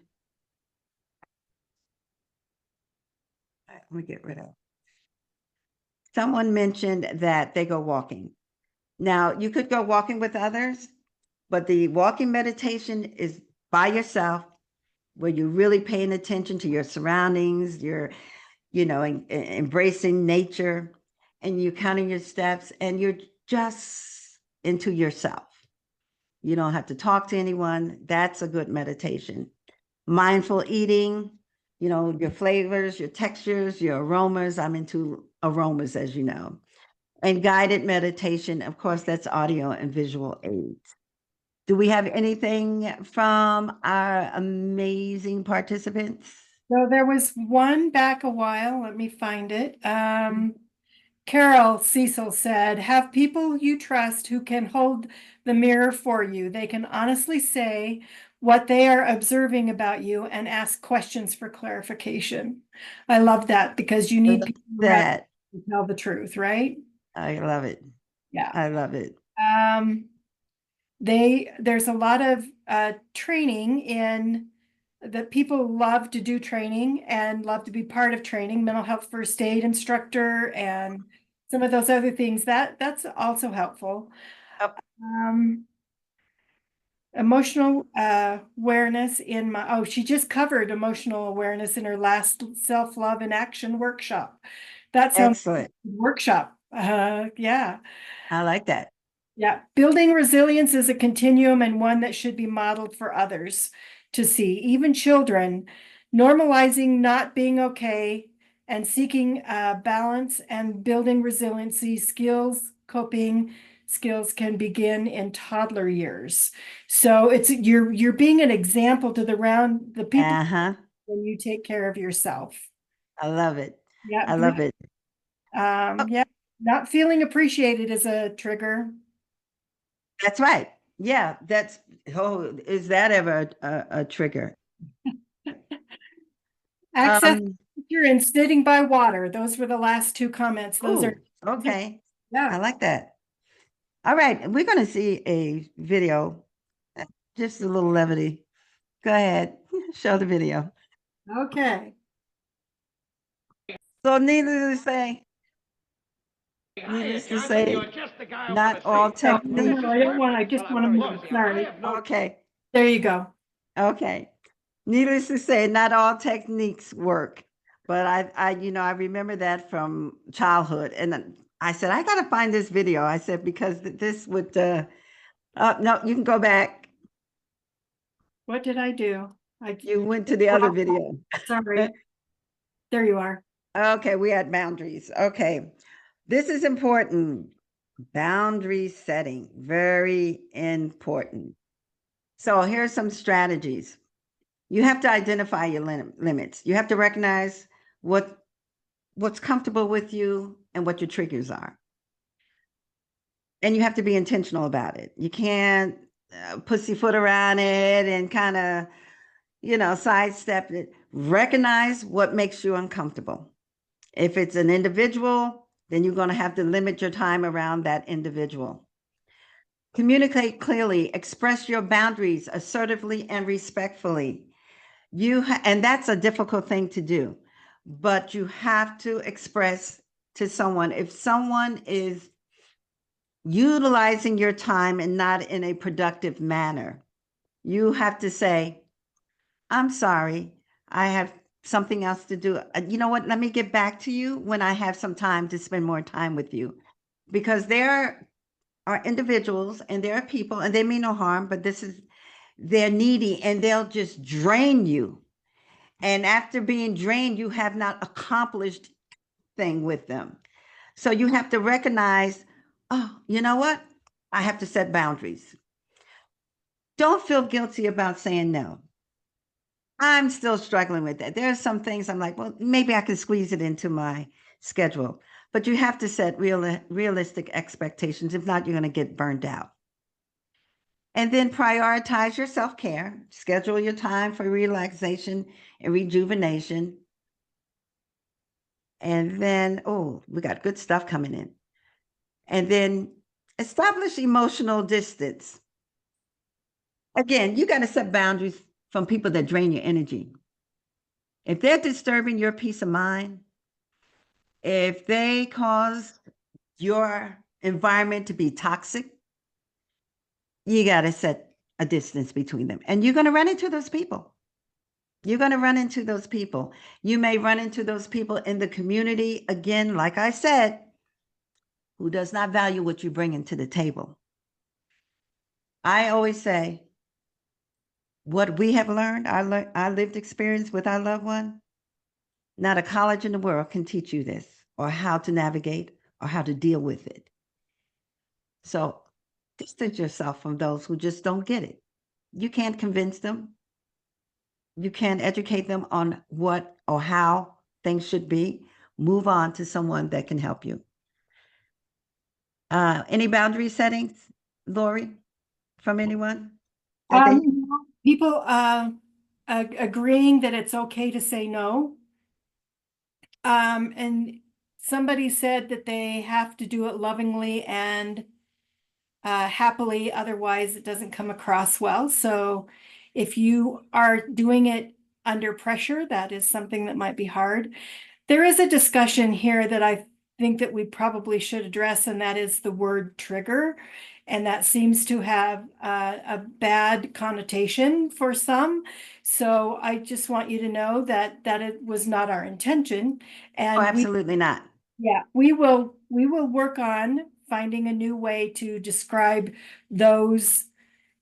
let me get rid of. Someone mentioned that they go walking. Now, you could go walking with others, but the walking meditation is by yourself, where you're really paying attention to your surroundings, you're, embracing nature, and you're counting your steps, and you're just into yourself. You don't have to talk to anyone. That's a good meditation. Mindful eating, your flavors, your textures, your aromas. I'm into aromas, as you know. And guided meditation, of course, that's audio and visual aids. Do we have anything from our amazing participants? So there was one back a while. Let me find it. Carol Cecil said, have people you trust who can hold the mirror for you. They can honestly say what they are observing about you and ask questions for clarification. I love that because you need people who have to tell the truth, right? I love it. Yeah. I love it. There's a lot of training in that people love to do training and love to be part of training, mental health first aid instructor and some of those other things that's also helpful. Emotional awareness she just covered emotional awareness in her last self-love in action workshop. That sounds excellent. Workshop. Yeah. I like that. Yeah. Building resilience is a continuum and one that should be modeled for others to see, even children. Normalizing not being okay and seeking balance and building resiliency skills, coping skills can begin in toddler years. So you're being an example to the people Uh-huh. when you take care of yourself. I love it. Yeah, I love it. yeah, not feeling appreciated is a trigger. That's right. Yeah, is that ever a trigger? Access Um, and sitting by water. Those were the last two comments. Those are, okay. I yeah. like that. All right, we're going to see a video, just a little levity. Go ahead, show the video. Okay. So needless to say, not all No, techniques. I don't want, I just want to move. Sorry. Okay, There you go. okay. Needless to say, not all techniques work, but I remember that from childhood, and then I said I got to find this video. I said because this would. No, you can go back. What did I do? You went to the other video. Sorry. There you are. Okay, we had boundaries. Okay, this is important. Boundary setting, very important. So here's some strategies. You have to identify your limits. You have to recognize what's comfortable with you and what your triggers are. And you have to be intentional about it. You can't pussyfoot around it and kind of, sidestep it. Recognize what makes you uncomfortable. If it's an individual, then you're going to have to limit your time around that individual. Communicate clearly, express your boundaries assertively and respectfully. And that's a difficult thing to do, but you have to express to someone. If someone is utilizing your time and not in a productive manner, you have to say, I'm sorry, I have something else to do. You know what? Let me get back to you when I have some time to spend more time with you. Because there are individuals and there are people, and they mean no harm, but they're needy and they'll just drain you. And after being drained, you have not accomplished thing with them. So you have to recognize, oh, you know what? I have to set boundaries. Don't feel guilty about saying no. I'm still struggling with that. There are some things I'm like, well, maybe I can squeeze it into my schedule. But you have to set realistic expectations. If not, you're going to get burned out. And then prioritize your self-care. Schedule your time for relaxation and rejuvenation. And then, oh, we got good stuff coming in. And then establish emotional distance. Again, you got to set boundaries from people that drain your energy. If they're disturbing your peace of mind, if they cause your environment to be toxic, you got to set a distance between them. And you're going to run into those people. You're going to run into those people. You may run into those people in the community, again, like I said, who does not value what you bring into the table. I always say, what we have learned, our lived experience with our loved one, not a college in the world can teach you this, or how to navigate, or how to deal with it. So distance yourself from those who just don't get it. You can't convince them. You can't educate them on what or how things should be. Move on to someone that can help you. Any boundary settings, Lori, from anyone? People agreeing that it's okay to say no. And somebody said that they have to do it lovingly and happily, otherwise it doesn't come across well. So if you are doing it under pressure, that is something that might be hard. There is a discussion here that I think that we probably should address, and that is the word trigger. And that seems to have a bad connotation for some. So I just want you to know that it was not our intention. And Oh, absolutely not. Yeah, we will work on finding a new way to describe those.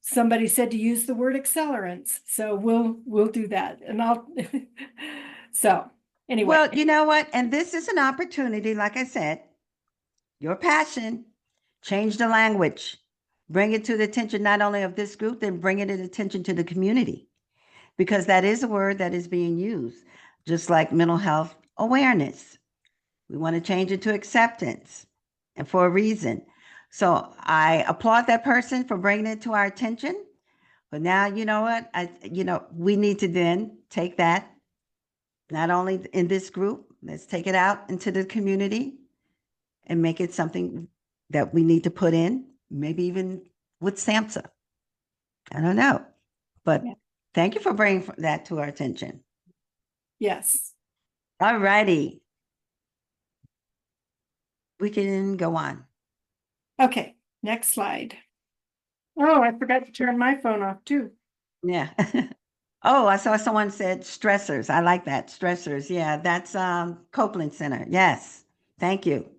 Somebody said to use the word accelerants, so we'll do that, and I'll so Anyway, Well, you know what? And this is an opportunity, like I said, your passion, change the language, bring it to the attention not only of this group, then bring it to the attention to the community, because that is a word that is being used, just like mental health awareness. We want to change it to acceptance, and for a reason. So I applaud that person for bringing it to our attention. But now, you know what? We need to then take that, not only in this group, let's take it out into the community and make it something that we need to put in, maybe even with SAMHSA. I don't know, but Yeah. thank you for bringing that to our attention. yes. All righty. We can go on. Okay, next slide. Oh, I forgot to turn my phone off too. Yeah. Oh, I saw someone said stressors. I like that. Stressors. Yeah, that's Copeland Center. Yes. Thank you.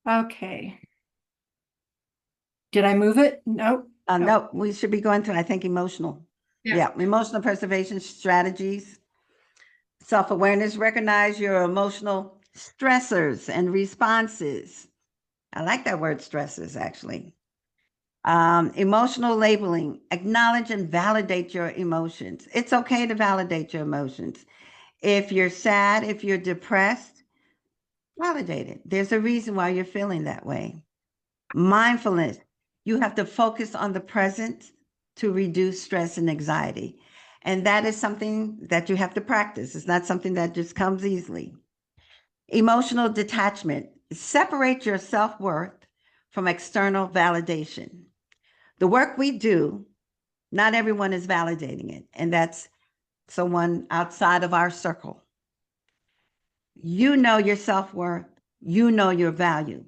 Okay. Did I move it? Nope. Oh, No, we should be going to, I think, emotional. Yeah, emotional preservation strategies. Self-awareness, recognize your emotional stressors and responses. I like that word stressors, actually. Emotional labeling, acknowledge and validate your emotions. It's okay to validate your emotions. If you're sad, if you're depressed, validate it. There's a reason why you're feeling that way. Mindfulness, you have to focus on the present to reduce stress and anxiety. And that is something that you have to practice. It's not something that just comes easily. Emotional detachment, separate your self-worth from external validation. The work we do, not everyone is validating it, and that's someone outside of our circle. You know your self-worth, you know your value.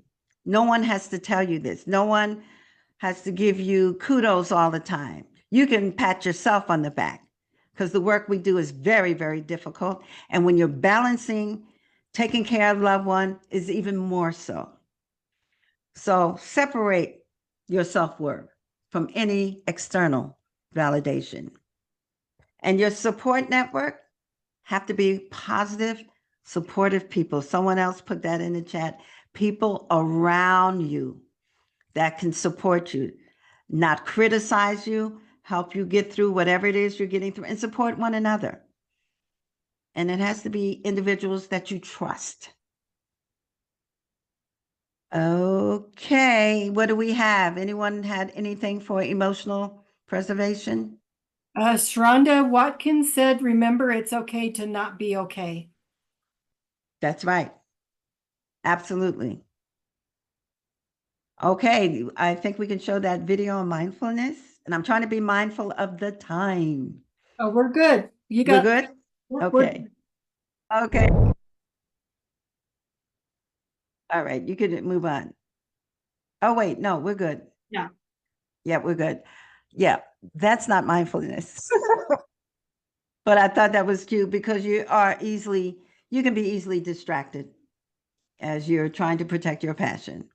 No one has to tell you this. No one has to give you kudos all the time. You can pat yourself on the back because the work we do is very, very difficult. And when you're balancing, taking care of loved one is even more so. So separate your self-worth from any external validation. And your support network have to be positive, supportive people. Someone else put that in the chat. People around you that can support you, not criticize you, help you get through whatever it is you're getting through, and support one another. And it has to be individuals that you trust. Okay, what do we have? Anyone had anything for emotional preservation? Sharonda Watkins said, remember, it's okay to not be okay. That's right. Absolutely. Okay, I think we can show that video on mindfulness. And I'm trying to be mindful of the time. Oh, we're good. You We're got good? we're- Okay. Okay. All right, you can move on. Oh, wait, no, we're good. Yeah. Yeah, we're good. Yeah, that's not mindfulness. But I thought that was cute because you can be easily distracted as you're trying to protect your passion.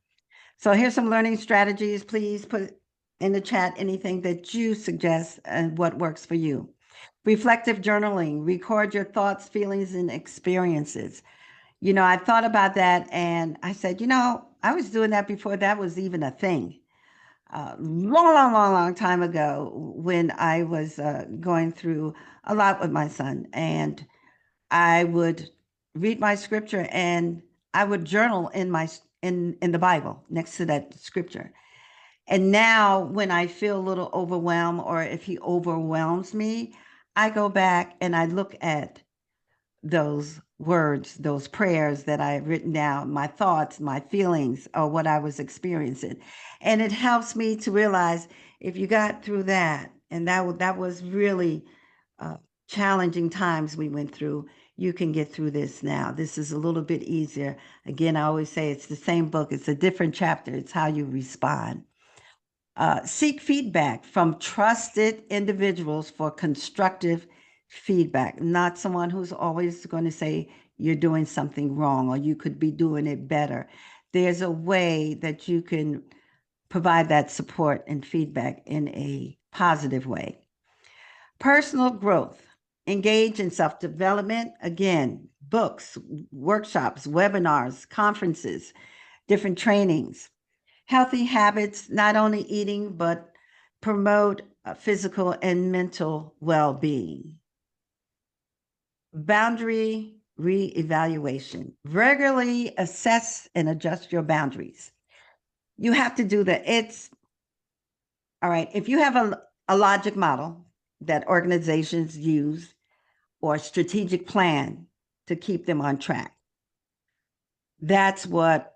So here's some learning strategies. Please put in the chat anything that you suggest and what works for you. Reflective journaling, record your thoughts, feelings, and experiences. I thought about that and I said, I was doing that before that was even a thing. Long time ago when I was going through a lot with my son, and I would read my scripture and I would journal in the Bible next to that scripture. And now when I feel a little overwhelmed or if he overwhelms me, I go back and I look at those words, those prayers that I have written down, my thoughts, my feelings, or what I was experiencing. And it helps me to realize if you got through that, and that was really challenging times we went through, you can get through this now. This is a little bit easier. Again, I always say it's the same book. It's a different chapter. It's how you respond. Seek feedback from trusted individuals for constructive feedback, not someone who's always going to say you're doing something wrong or you could be doing it better. There's a way that you can provide that support and feedback in a positive way. Personal growth. Engage in self-development. Again, books, workshops, webinars, conferences, different trainings. Healthy habits, not only eating, but promote physical and mental well-being. Boundary reevaluation. Regularly assess and adjust your boundaries. You have to do that. It's all right. If you have a logic model that organizations use or a strategic plan to keep them on track, that's what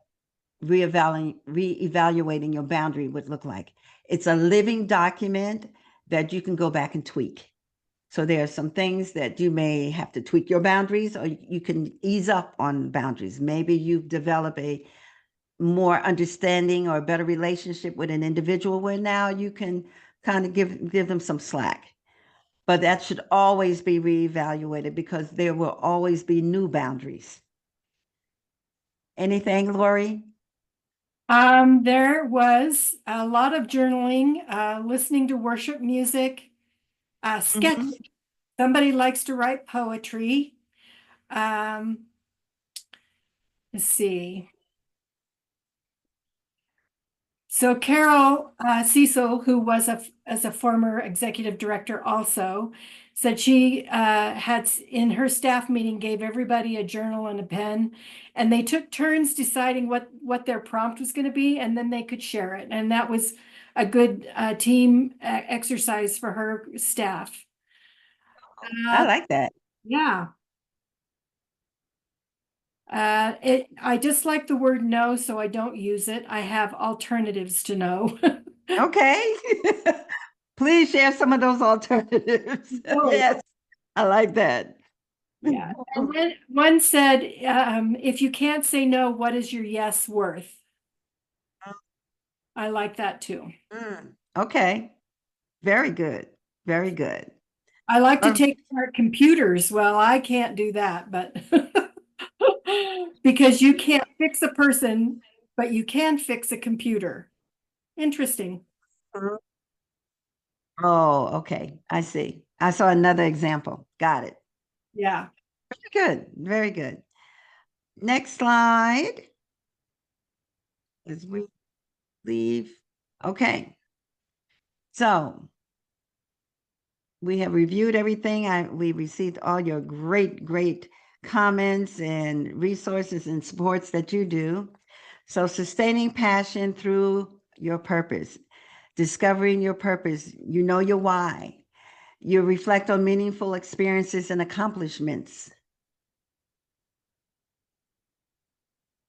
reevaluating your boundary would look like. It's a living document that you can go back and tweak. So there are some things that you may have to tweak your boundaries, or you can ease up on boundaries. Maybe you've developed a more understanding or a better relationship with an individual where now you can kind of give them some slack. But that should always be reevaluated because there will always be new boundaries. Anything, Lori? There was a lot of journaling, listening to worship music, sketching. Somebody likes to write poetry. Let's see. So Carol Cecil, who was as a former executive director also, said she had in her staff meeting gave everybody a journal and a pen, and they took turns deciding what their prompt was going to be, and then they could share it. And that was a good team exercise for her staff. I like that. Yeah. I just like the word no, so I don't use it. I have alternatives to no. Okay. Please share some of those alternatives. Oh. Yes, I like that. Yeah. And then one said, if you can't say no, what is your yes worth? I like that too. Okay. Very good. Very good. I like to take apart computers. Well, I can't do that, but because you can't fix a person, but you can fix a computer. Interesting. Oh, okay. I see. I saw another example. Got it. Yeah. Very good. Very good. Next slide. As we leave. Okay. So we have reviewed everything. We received all your great comments and resources and supports that you do. So sustaining passion through your purpose, discovering your purpose, you know your why. You reflect on meaningful experiences and accomplishments.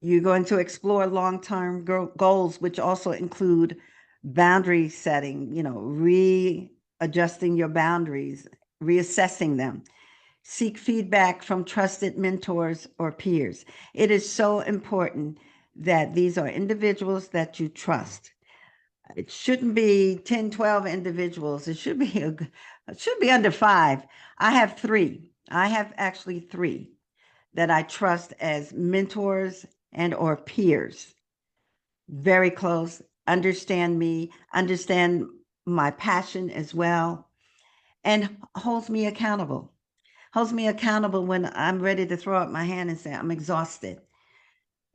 You're going to explore long-term goals, which also include boundary setting, readjusting your boundaries, reassessing them. Seek feedback from trusted mentors or peers. It is so important that these are individuals that you trust. It shouldn't be 10, 12 individuals. It should be under 5. I have 3. I have actually 3 that I trust as mentors and or peers. Very close, understand me, understand my passion as well, and holds me accountable. Holds me accountable when I'm ready to throw up my hand and say, I'm exhausted,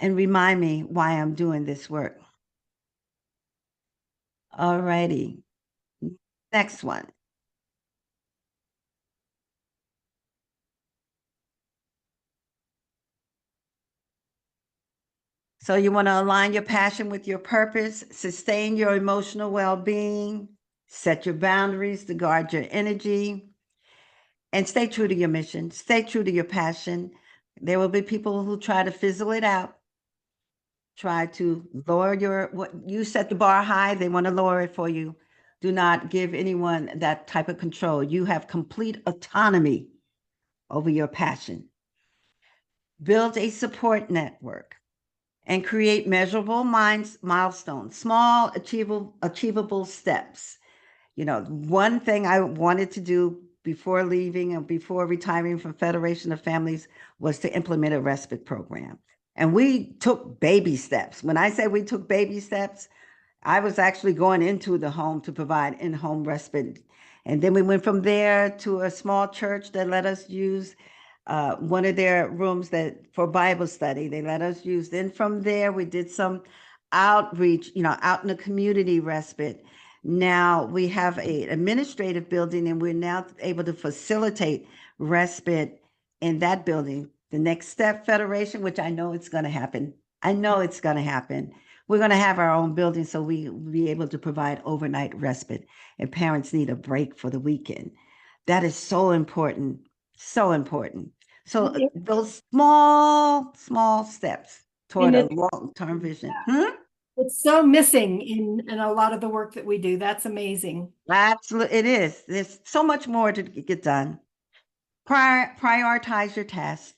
and remind me why I'm doing this work. All righty. Next one. So you want to align your passion with your purpose, sustain your emotional well-being, set your boundaries to guard your energy, and stay true to your mission. Stay true to your passion. There will be people who try to fizzle it out, try to lower what you set the bar high, they want to lower it for you. Do not give anyone that type of control. You have complete autonomy over your passion. Build a support network and create measurable milestones, small achievable steps. One thing I wanted to do before leaving and before retiring from Federation of Families was to implement a respite program. And we took baby steps. When I say we took baby steps, I was actually going into the home to provide in-home respite. And then we went from there to a small church that let us use one of their rooms for Bible study. They let us use. Then from there, we did some outreach, out in the community respite. Now we have an administrative building, and we're now able to facilitate respite in that building. The Next Step Federation, which I know it's going to happen. I know it's going to happen. We're going to have our own building so we'll be able to provide overnight respite if parents need a break for the weekend. That is so important, so important. So those small steps toward a long-term vision. It's so missing in a lot of the work that we do. That's amazing. Absolutely, it is. There's so much more to get done. Prioritize your tasks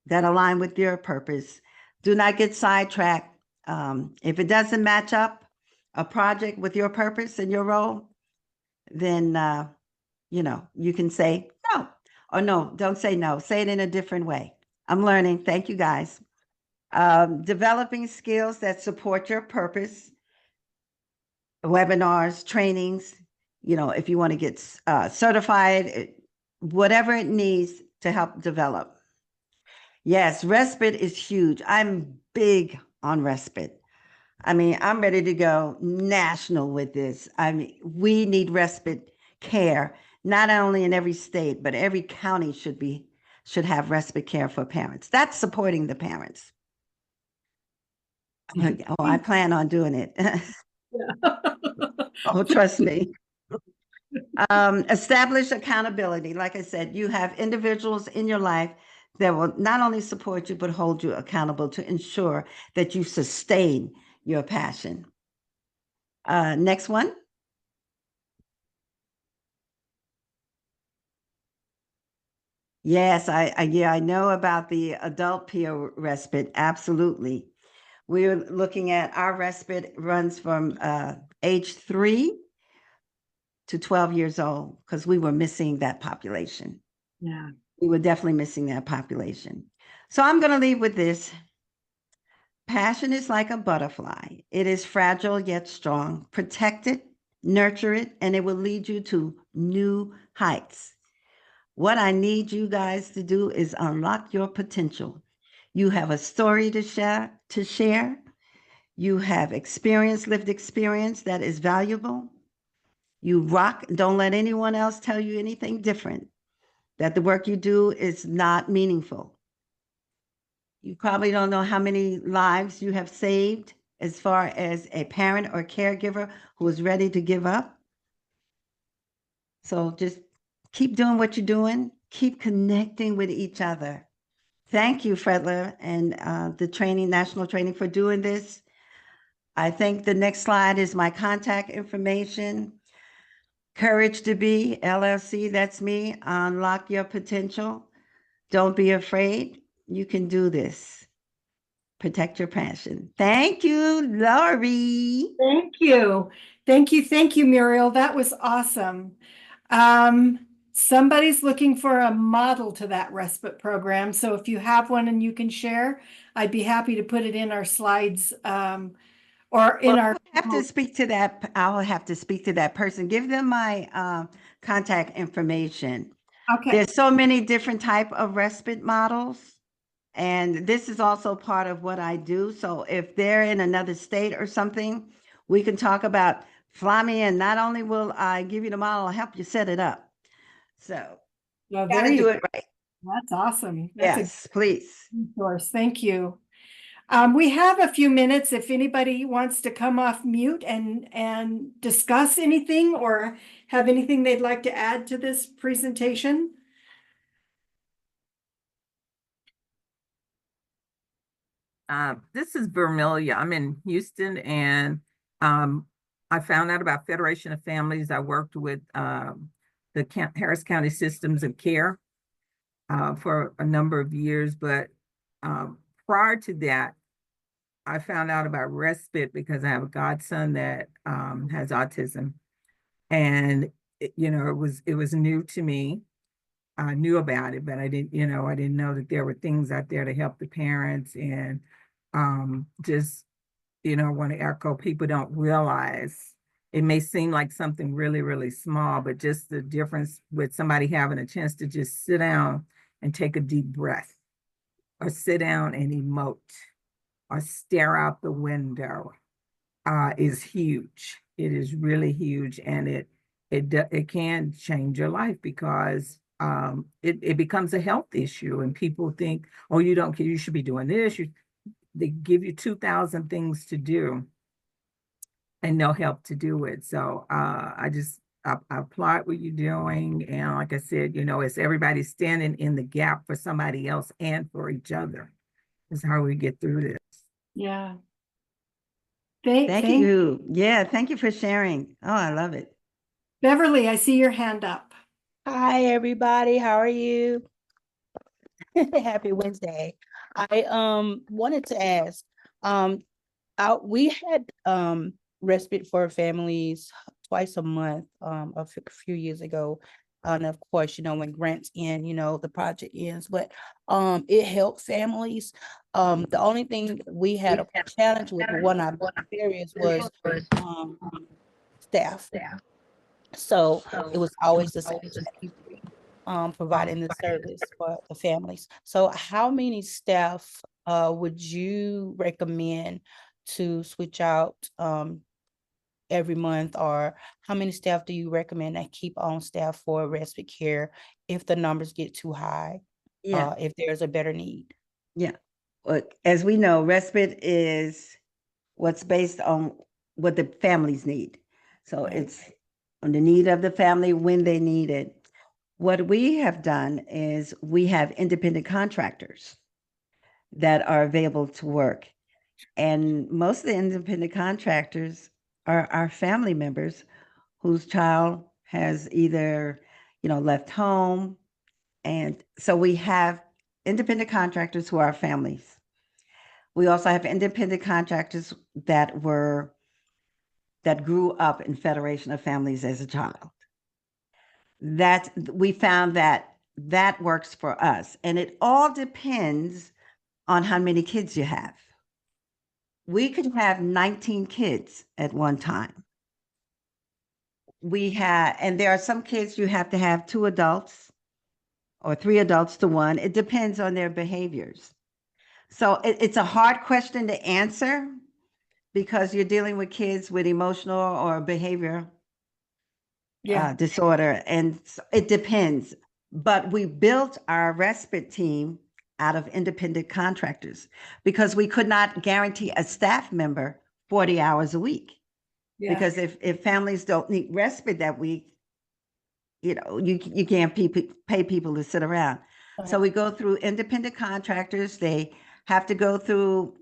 that align with your purpose. Do not get sidetracked. If it doesn't match up a project with your purpose and your role, then you can say no, or no, don't say no. Say it in a different way. I'm learning. Thank you, guys. Developing skills that support your purpose. Webinars, trainings. If you want to get certified, whatever it needs to help develop. Yes, respite is huge. I'm big on respite. I'm ready to go national with this. We need respite care, not only in every state, but every county should have respite care for parents. That's supporting the parents. Oh, I plan on doing it. Oh, trust me. Establish accountability. Like I said, you have individuals in your life that will not only support you, but hold you accountable to ensure that you sustain your passion. Next one. Yes, I know about the adult peer respite. Absolutely. We're looking at our respite runs from age 3 to 12 years old because we were missing that population. Yeah. We were definitely missing that population. So I'm going to leave with this. Passion is like a butterfly. It is fragile yet strong. Protect it, nurture it, and it will lead you to new heights. What I need you guys to do is unlock your potential. You have a story to share. You have lived experience that is valuable. You rock. Don't let anyone else tell you anything different, that the work you do is not meaningful. You probably don't know how many lives you have saved as far as a parent or caregiver who is ready to give up. So just keep doing what you're doing. Keep connecting with each other. Thank you, Fredler, and the national training for doing this. I think the next slide is my contact information. Courage to Be, LLC, that's me. Unlock your potential. Don't be afraid. You can do this. Protect your passion. Thank you, Lori. Thank you. Thank you, Muriel. That was awesome. Somebody's looking for a model to that respite program. So if you have one and you can share, I'd be happy to put it in our slides or in our. Have to speak to that. I'll have to speak to that person. Give them my contact information. Okay. There's so many different type of respite models. And this is also part of what I do. So if they're in another state or something, we can talk about fly me in. Not only will I give you the model, I'll help you set it up. So gotta do it right. That's awesome. That's yes, please. Resource. Thank you. We have a few minutes if anybody wants to come off mute and discuss anything or have anything they'd like to add to this presentation. This is Vermilia. I'm in Houston, and I found out about Federation of Families. I worked with the Harris County Systems of Care for a number of years, but prior to that, I found out about respite because I have a godson that has autism, and it was new to me. I knew about it, but I didn't know that there were things out there to help the parents and just want to echo, people don't realize it may seem like something really, really small, but just the difference with somebody having a chance to just sit down and take a deep breath, or sit down and emote, or stare out the window, is huge. It is really huge, and it can change your life, because it becomes a health issue, and people think, oh, you should be doing this. They give you 2,000 things to do and no help to do it. So I applaud what you're doing. And like I said, it's everybody standing in the gap for somebody else and for each other is how we get through this. Yeah. Thank you. Yeah, thank you for sharing. Oh, I love it. Beverly, I see your hand up. Hi, everybody. How are you? Happy Wednesday. I wanted to ask, we had respite for families twice a month a few years ago. And of course, when grants end, the project ends, but it helped families. The only thing we had a challenge with one of our areas was staff. So it was always the same people providing the service for the families. So how many staff would you recommend to switch out every month, or how many staff do you recommend that keep on staff for respite care if the numbers get too high? Yeah. If there's a better need? Yeah. Well, as we know, respite is what's based on what the families need. So Right. it's on the need of the family when they need it. What we have done is we have independent contractors that are available to work. And most of the independent contractors are our family members whose child has either, left home. And so we have independent contractors who are families. We also have independent contractors that grew up in Federation of Families as a child. That we found that works for us. And it all depends on how many kids you have. We could have 19 kids at one time. And there are some kids you have to have 2 adults or 3 adults to 1. It depends on their behaviors. So it's a hard question to answer because you're dealing with kids with emotional or behavior disorder. And it depends. But we built our respite team out of independent contractors because we could not guarantee a staff member 40 hours a week. Yeah. Because if families don't need respite that week, you can't pay people to sit around. So we go through independent contractors. They have to go through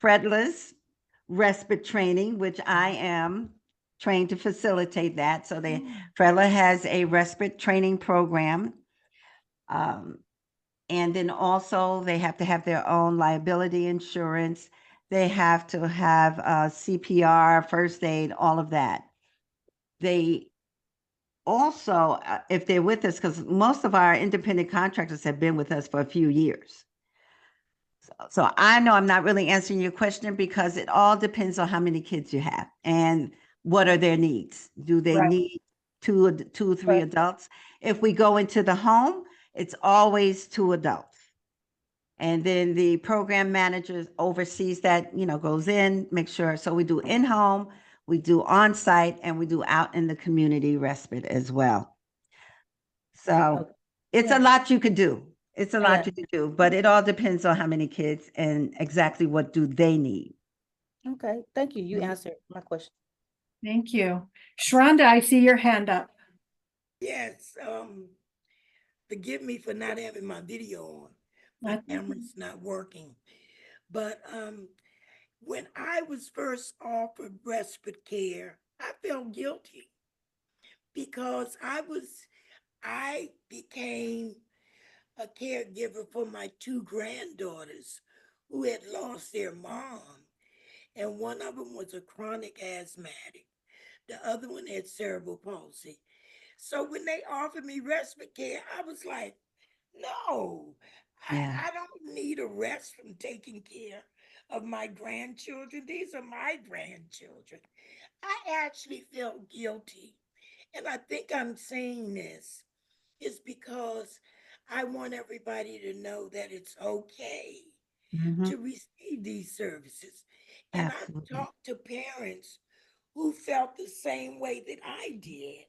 Fredla's respite training, which I am trained to facilitate that. So Fredla has a respite training program. And then also they have to have their own liability insurance. They have to have CPR, first aid, all of that. They also, if they're with us, because most of our independent contractors have been with us for a few years. So I know I'm not really answering your question because it all depends on how many kids you have and what are their needs. Do they need two or three adults? If we go into the home, it's always 2 adults. And then the program manager oversees that, goes in, makes sure. So we do in-home, we do on-site, and we do out in the community respite as well. So it's a lot you could do. It's a lot you could do, but it all depends on how many kids and exactly what do they need. Okay, thank you. You answered my question. Thank you. Sharonda, I see your hand up. Yes, forgive me for not having my video on. My camera's not working. But when I was first offered respite care, I felt guilty because I became a caregiver for my 2 granddaughters who had lost their mom. And one of them was a chronic asthmatic. The other one had cerebral palsy. So when they offered me respite care, I was like, no, I don't need a rest from taking care of my grandchildren. These are my grandchildren. I actually felt guilty. And I think I'm saying this is because I want everybody to know that it's okay Mhm. to receive these services. And I've Absolutely. talked to parents who felt the same way that I did,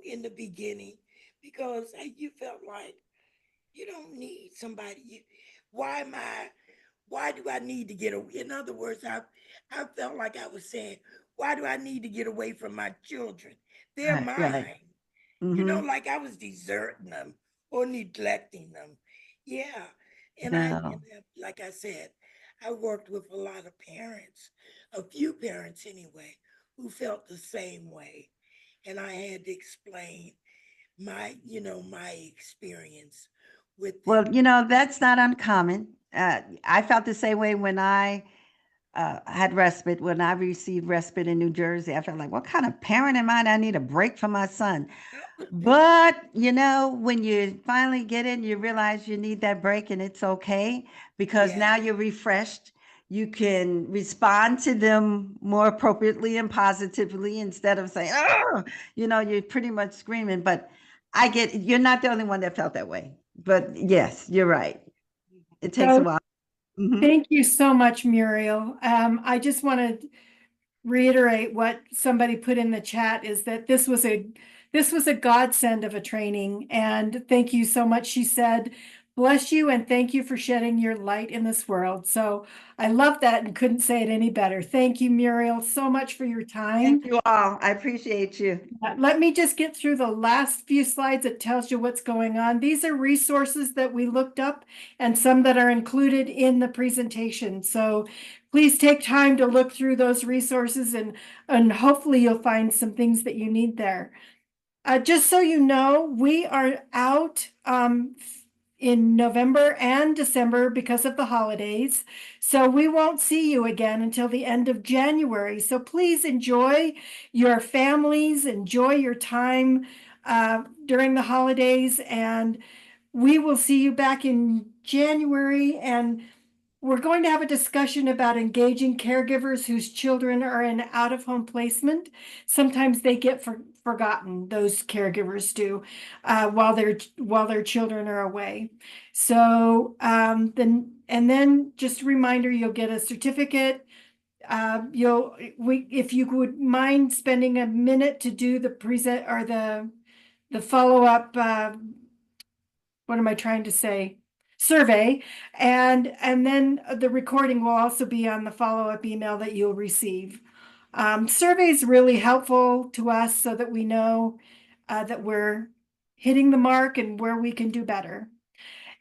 in the beginning, because you felt like you don't need somebody. Why do I need to get away? In other words, I felt like I was saying, why do I need to get away from my children? They're Right, right. mine. Mhm. Like I was deserting them or neglecting them. Yeah. No. Like I said, I worked with a lot of parents, a few parents anyway, who felt the same way. And I had to explain my experience with them. Well, that's not uncommon. I felt the same way when I had respite. When I received respite in New Jersey, I felt like, what kind of parent am I? I need a break from my son. But, when you finally get in, you realize you need that break and it's okay because Yeah. now you're refreshed. You can respond to them more appropriately and positively instead of saying, oh, you're pretty much screaming. But you're not the only one that felt that way. But yes, you're right. It takes a So while. Mhm. thank you so much, Muriel. I just want to reiterate what somebody put in the chat is that this was a godsend of a training, and thank you so much. She said, bless you and thank you for shedding your light in this world. So I love that and couldn't say it any better. Thank you, Muriel, so much for your time. Thank you all. I appreciate you. Let me just get through the last few slides. It tells you what's going on. These are resources that we looked up and some that are included in the presentation. So please take time to look through those resources and hopefully you'll find some things that you need there. Just so you know, we are out in November and December because of the holidays. So we won't see you again until the end of January. So please enjoy your families, enjoy your time during the holidays, and we will see you back in January. And we're going to have a discussion about engaging caregivers whose children are in out-of-home placement. Sometimes they get forgotten, those caregivers do, while their children are away. So then just a reminder, you'll get a certificate. If you would mind spending a minute to do the present or the follow-up, what am I trying to say? Survey. And then the recording will also be on the follow-up email that you'll receive. Survey is really helpful to us so that we know that we're hitting the mark and where we can do better.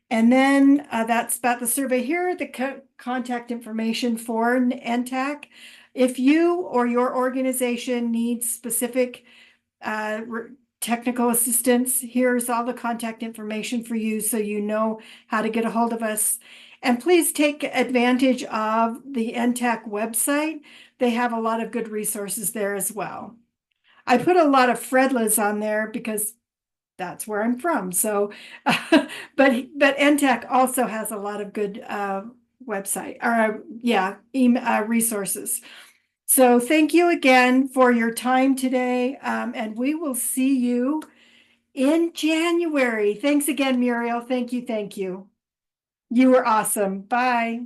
And then that's about the survey. Here are the contact information for NTAC. If you or your organization needs specific technical assistance, here's all the contact information for you so you know how to get a hold of us. And please take advantage of the NTAC website. They have a lot of good resources there as well. I put a lot of Fredlas on there because that's where I'm from. So, but NTAC also has a lot of good website or resources. So thank you again for your time today, and we will see you in January. Thanks again, Muriel. Thank you. You were awesome. Bye.